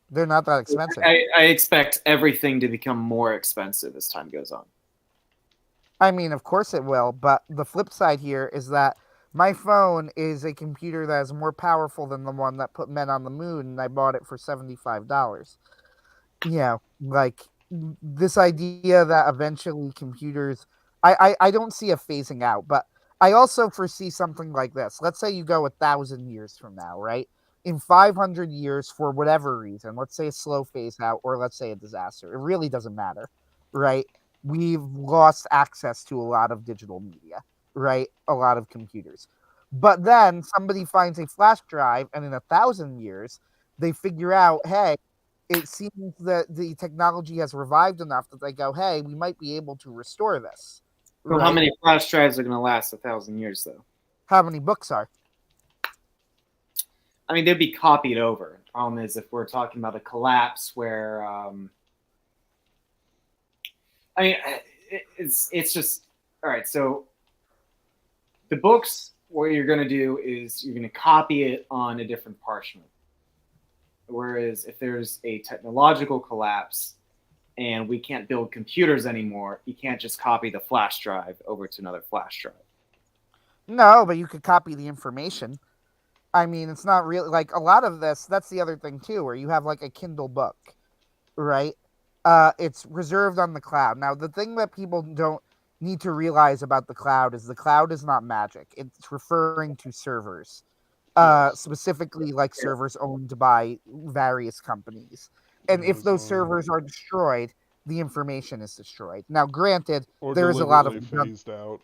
they're not that expensive. I expect everything to become more expensive as time goes on. I mean, of course it will, but the flip side here is that my phone is a computer that is more powerful than the one that put men on the moon, and I bought it for $75. Like this idea that eventually computers, I don't see a phasing out, but I also foresee something like this. Let's say you go 1,000 years from now, right? In 500 years, for whatever reason, let's say a slow phase out, or let's say a disaster, it really doesn't matter, right? We've lost access to a lot of digital media, right? A lot of computers. But then somebody finds a flash drive, and in 1,000 years, they figure out, hey, it seems that the technology has revived enough that they go, hey, we might be able to restore this. So how Right? many flash drives are going to last 1,000 years, though? How many books are? I mean, they'd be copied over. The problem is if we're talking about a collapse where, I mean, it's just all right. So the books, what you're going to do is you're going to copy it on a different parchment. Whereas if there's a technological collapse and we can't build computers anymore, you can't just copy the flash drive over to another flash drive. No, but you could copy the information. I mean, it's not really like a lot of this. That's the other thing too, where you have like a Kindle book, right? It's reserved on the cloud. Now, the thing that people don't need to realize about the cloud is not magic. It's referring to servers, yes. specifically like servers owned by various companies. And if those Amazon. servers are destroyed, the information is destroyed. Now, granted, Or there is a lot of deliberately phased out.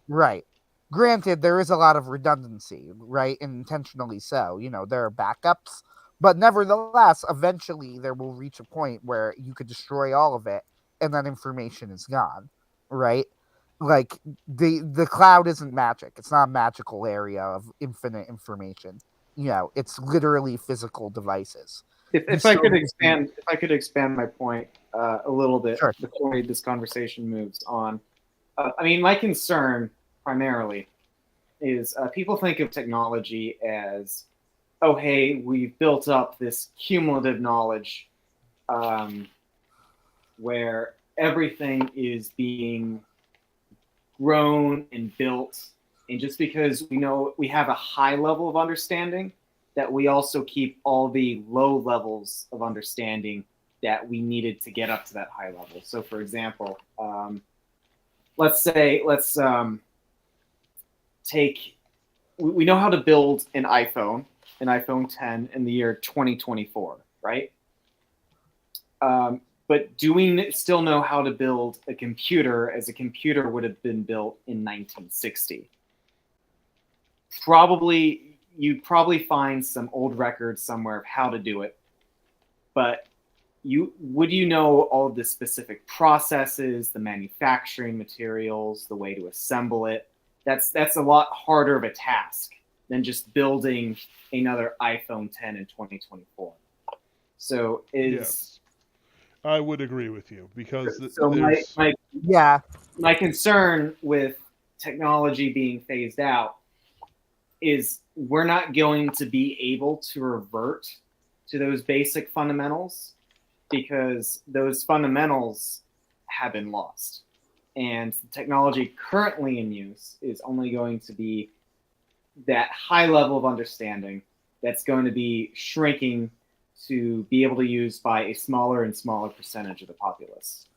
right. Granted, there is a lot of redundancy, right? And intentionally so. There are backups, but nevertheless, eventually there will reach a point where you could destroy all of it and that information is gone, right? Like the cloud isn't magic. It's not a magical area of infinite information. It's literally physical devices. If I could expand my point a little bit Sure. before this conversation moves on. I mean, my concern primarily is people think of technology as, oh, hey, we've built up this cumulative knowledge where everything is being grown and built. And just because we know we have a high level of understanding, that we also keep all the low levels of understanding that we needed to get up to that high level. So, for example, let's take, we know how to build an iPhone 10 in the year 2024, right? But do we still know how to build a computer as a computer would have been built in 1960? You'd probably find some old records somewhere of how to do it, but would you know all the specific processes, the manufacturing materials, the way to assemble it? That's a lot harder of a task than just building another iPhone 10 in 2024. So Yes. I would agree with you because so there's my Yeah. My concern with technology being phased out is we're not going to be able to revert to those basic fundamentals because those fundamentals have been lost. And the technology currently in use is only going to be that high level of understanding that's going to be shrinking to be able to use by a smaller and smaller percentage of the populace.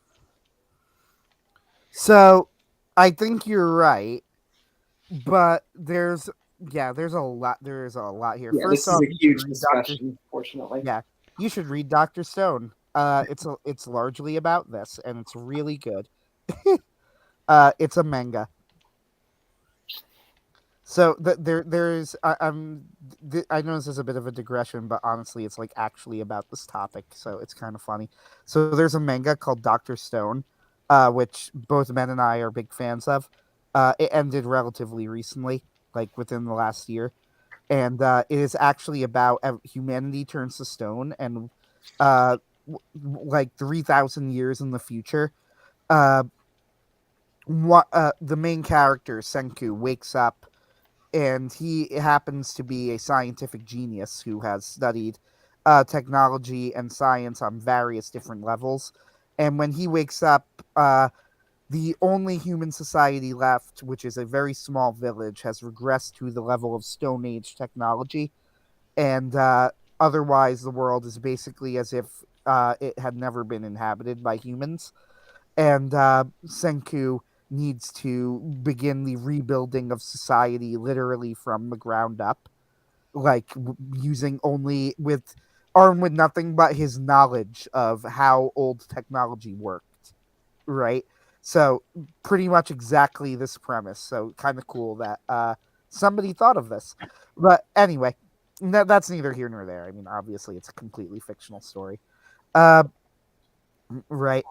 So I think you're right, but there's a lot here. Yeah, First this is off, a you should huge read Doctor discussion, fortunately. Yeah, you should read Dr. Stone. It's largely about this, and it's really good. It's a manga. So there's I know this is a bit of a digression, but honestly, it's like actually about this topic, so it's kind of funny. So there's a manga called Doctor Stone, which both Ben and I are big fans of. It ended relatively recently, like within the last year, and it is actually about humanity turns to stone, and like 3,000 years in the future, uh, the main character Senku wakes up and he happens to be a scientific genius who has studied technology and science on various different levels. And when he wakes up, the only human society left, which is a very small village, has regressed to the level of Stone Age technology. And otherwise, the world is basically as if it had never been inhabited by humans. And Senku needs to begin the rebuilding of society literally from the ground up, like using only with armed with nothing but his knowledge of how old technology worked, right? So pretty much exactly this premise. So kind of cool that somebody thought of this. But anyway, that's neither here nor there. I mean, obviously, it's a completely fictional story. Uh, right.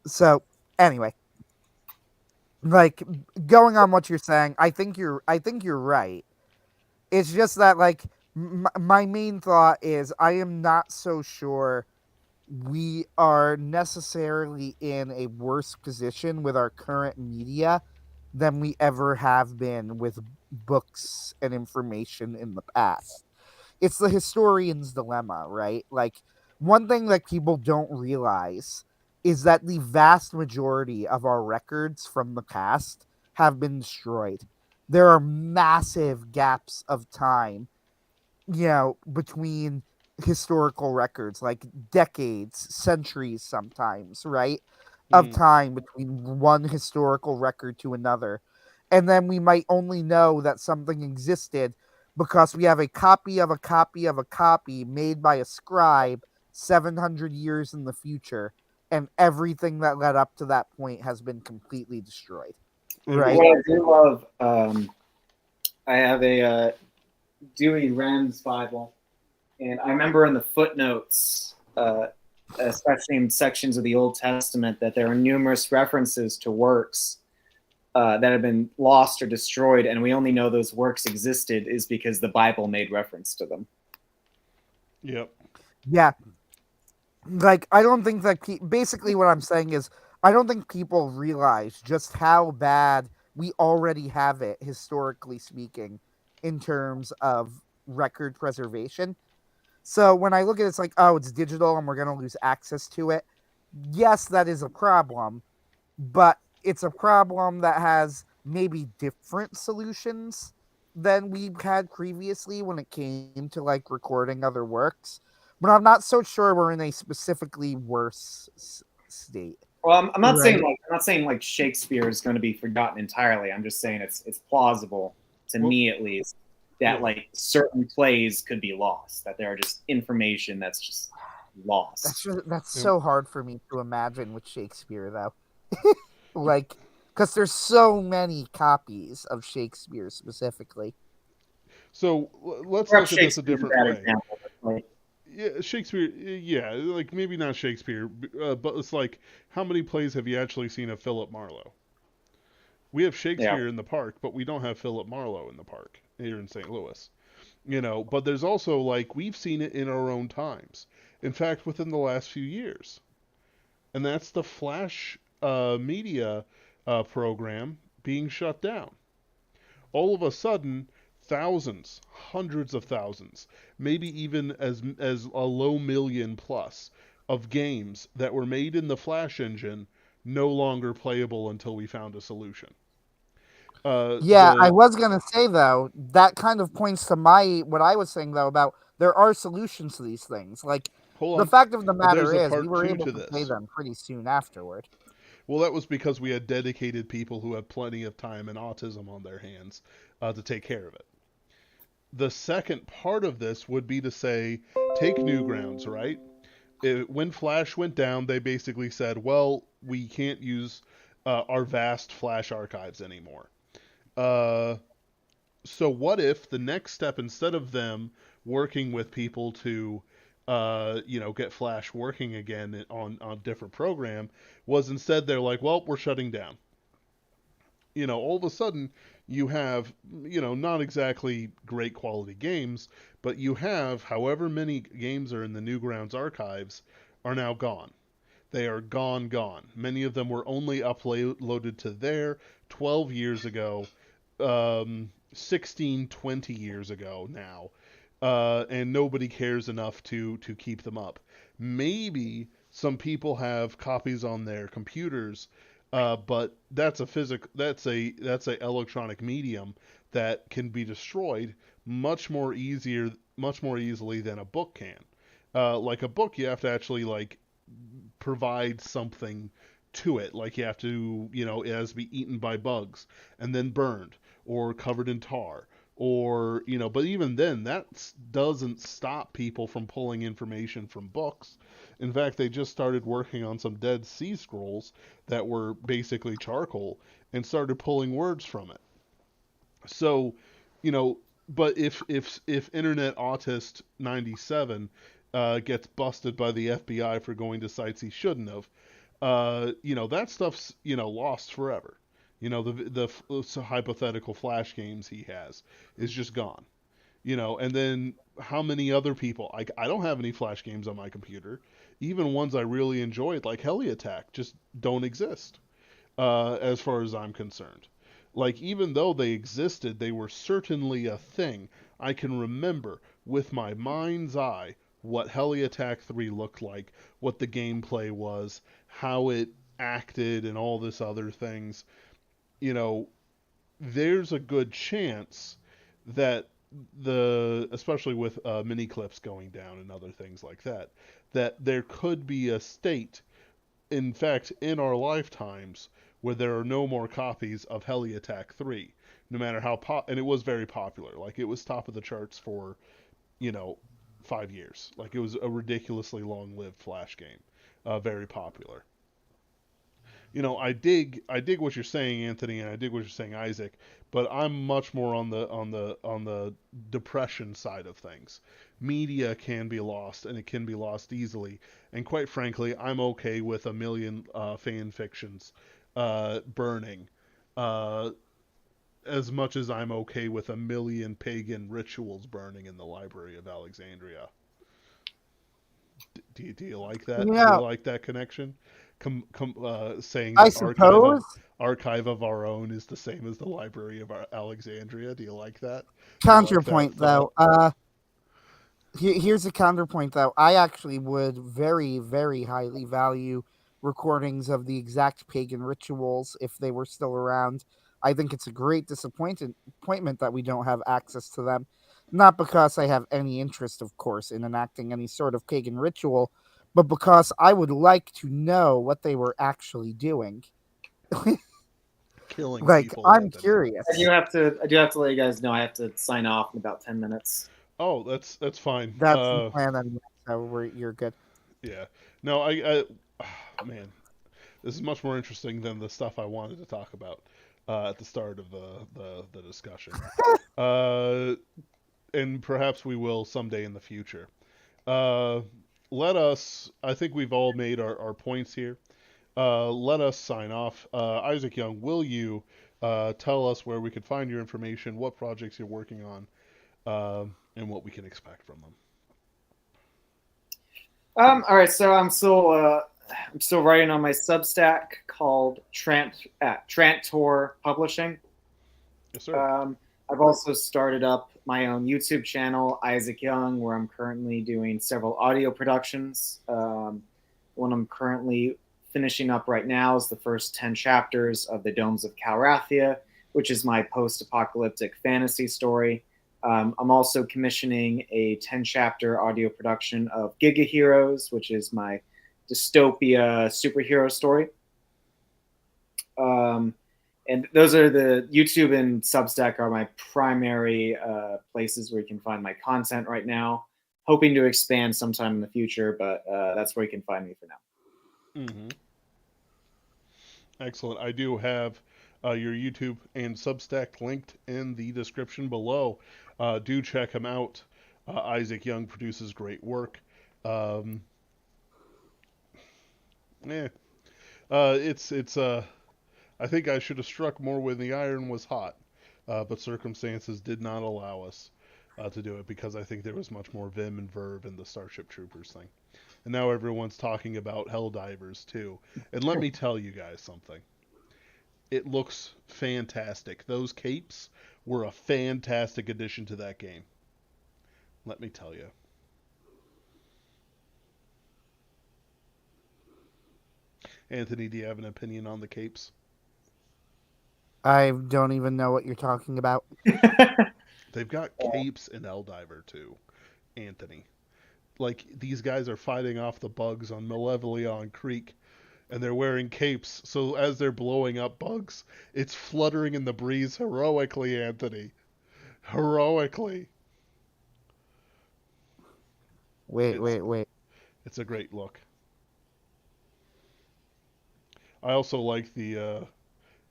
So anyway, like going on what you're saying, I think you're right. It's just that like my main thought is I am not so sure we are necessarily in a worse position with our current media than we ever have been with books and information in the past. It's the historian's dilemma, right? Like, one thing that people don't realize is that the vast majority of our records from the past have been destroyed. There are massive gaps of time, between historical records, like decades, centuries sometimes, right? Of Mm. time between one historical record to another. And then we might only know that something existed because we have a copy of a copy of a copy made by a scribe 700 years in the future. And everything that led up to that point has been completely destroyed. And Right? What I do love, I have a Dewey Wren's Bible, and I remember in the footnotes, especially in sections of the Old Testament, that there are numerous references to works that have been lost or destroyed, and we only know those works existed is because the Bible made reference to them. Yep. Yeah. Like, I don't think that basically what I'm saying is I don't think people realize just how bad we already have it, historically speaking, in terms of record preservation. So when I look at it, it's like, oh, it's digital and we're going to lose access to it. Yes, that is a problem, but it's a problem that has maybe different solutions than we had previously when it came to like recording other works. But I'm not so sure we're in a specifically worse state. Well, I'm not Right. saying like Shakespeare is going to be forgotten entirely. I'm just saying it's plausible to Well, me at least that yeah. like certain plays could be lost. That there are just information that's just lost. That's And so hard for me to imagine with Shakespeare though. Like, because there's so many copies of Shakespeare specifically. so let's Perhaps look at this a Shakespeare's a different bad way. example. But like, Yeah, Shakespeare. Yeah, like maybe not Shakespeare, but it's like how many plays have you actually seen of Philip Marlowe? We have yeah, Shakespeare in the park, but we don't have Philip Marlowe in the park here in St. Louis. But there's also like we've seen it in our own times. In fact, within the last few years, and that's the Flash media program being shut down. All of a sudden, thousands, hundreds of thousands, maybe even as a low million plus of games that were made in the Flash engine no longer playable until we found a solution. Yeah, I was gonna say though, that kind of points to what I was saying though about there are solutions to these things. Like Hold the on, fact of the there's matter a is, we part were two able to to play this. them pretty soon afterward. Well, that was because we had dedicated people who have plenty of time and autism on their hands to take care of it. The second part of this would be to say, take Newgrounds, right? When Flash went down, they basically said, well, we can't use our vast Flash archives anymore. Uh, so what if the next step, instead of them working with people to, get Flash working again on different program, was instead they're like, well, we're shutting down. All of a sudden you have, not exactly great quality games, but you have however many games are in the Newgrounds archives are now gone. They are gone. Many of them were only uploaded to there 12 years ago, 16, 20 years ago now, and nobody cares enough to keep them up. Maybe some people have copies on their computers, but that's a electronic medium that can be destroyed much more easily than a book can. Like a book, you have to actually like provide something to it. Like you have to, it has to be eaten by bugs and then burned or covered in tar. Or, but even then, that doesn't stop people from pulling information from books. In fact, they just started working on some Dead Sea Scrolls that were basically charcoal and started pulling words from it. So, you know, but if Internet Autist 97 gets busted by the FBI for going to sites he shouldn't have, that stuff's lost forever. The hypothetical Flash games he has is just gone. And then how many other people? I don't have any Flash games on my computer. Even ones I really enjoyed, like Heli Attack, just don't exist as far as I'm concerned. Like, even though they existed, they were certainly a thing. I can remember with my mind's eye what Heli Attack 3 looked like, what the gameplay was, how it acted, and all this other things. You know, there's a good chance that especially with mini clips going down and other things like that, that there could be a state, in fact, in our lifetimes, where there are no more copies of Heli Attack 3, no matter how and it was very popular. Like, it was top of the charts for, you know, 5 years. Like, it was a ridiculously long-lived Flash game, very popular. I dig what you're saying, Anthony, and I dig what you're saying, Isaac. But I'm much more on the depression side of things. Media can be lost, and it can be lost easily. And quite frankly, I'm okay with a million fan fictions burning, uh, as much as I'm okay with a million pagan rituals burning in the Library of Alexandria. Do you like that? Do you Yeah, like that connection? Saying I that suppose. archive of our own is the same as the Library of Alexandria. Do you like that? Do you like that Counterpoint thought? though. Here's a counterpoint though. I actually would very, very highly value recordings of the exact pagan rituals if they were still around. I think it's a great disappointment that we don't have access to them. Not because I have any interest, of course, in enacting any sort of pagan ritual, but because I would like to know what they were actually doing. Killing Like, people, I'm Anthony. curious. I do have to let you guys know I have to sign off in about 10 minutes. Oh, that's fine. That's the plan anyway, so you're good. Yeah. No, I man, this is much more interesting than the stuff I wanted to talk about at the start of the discussion. Uh, and perhaps we will someday in the future. Uh, I think we've all made our points here. Let us sign off. Isaac Young, will you tell us where we can find your information, what projects you're working on, and what we can expect from them? All right, so I'm still I'm still writing on my Substack called Trantor Publishing. Yes, sir. I've also started up my own YouTube channel, Isaac Young, where I'm currently doing several audio productions. One I'm currently finishing up right now is the first 10 chapters of The Domes of Calrathia, which is my post-apocalyptic fantasy story. I'm also commissioning a 10-chapter audio production of Giga Heroes, which is my dystopia superhero story. And those are the YouTube and Substack are my primary places where you can find my content right now. Hoping to expand sometime in the future, but that's where you can find me for now. Mm-hmm. Excellent. I do have your YouTube and Substack linked in the description below. Do check him out. Isaac Young produces great work. Um, yeah, it's I think I should have struck more when the iron was hot, but circumstances did not allow us to do it because I think there was much more vim and verve in the Starship Troopers thing. And now everyone's talking about Helldivers too. And let me tell you guys something. It looks fantastic. Those capes were a fantastic addition to that game. Let me tell you. Anthony, do you have an opinion on the capes? I don't even know what you're talking about. They've got capes in Helldiver too, Anthony. Like, these guys are fighting off the bugs on Malevoleon Creek, and they're wearing capes, so as they're blowing up bugs, it's fluttering in the breeze heroically, Anthony. Heroically. Wait. It's a great look. I also like the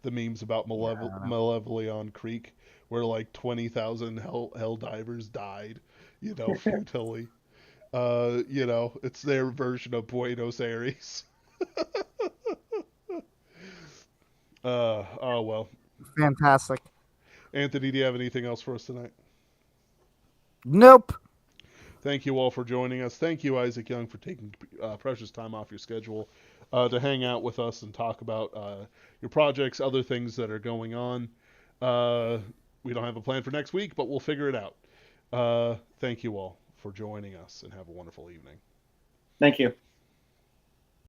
memes about Malevoleon Creek, where like 20,000 hell divers died, futilely. It's their version of Buenos Aires. Oh well. Fantastic. Anthony, do you have anything else for us tonight? Nope. Thank you all for joining us. Thank you, Isaac Young, for taking precious time off your schedule to hang out with us and talk about your projects, other things that are going on. We don't have a plan for next week, but we'll figure it out. Thank you all for joining us and have a wonderful evening. Thank you.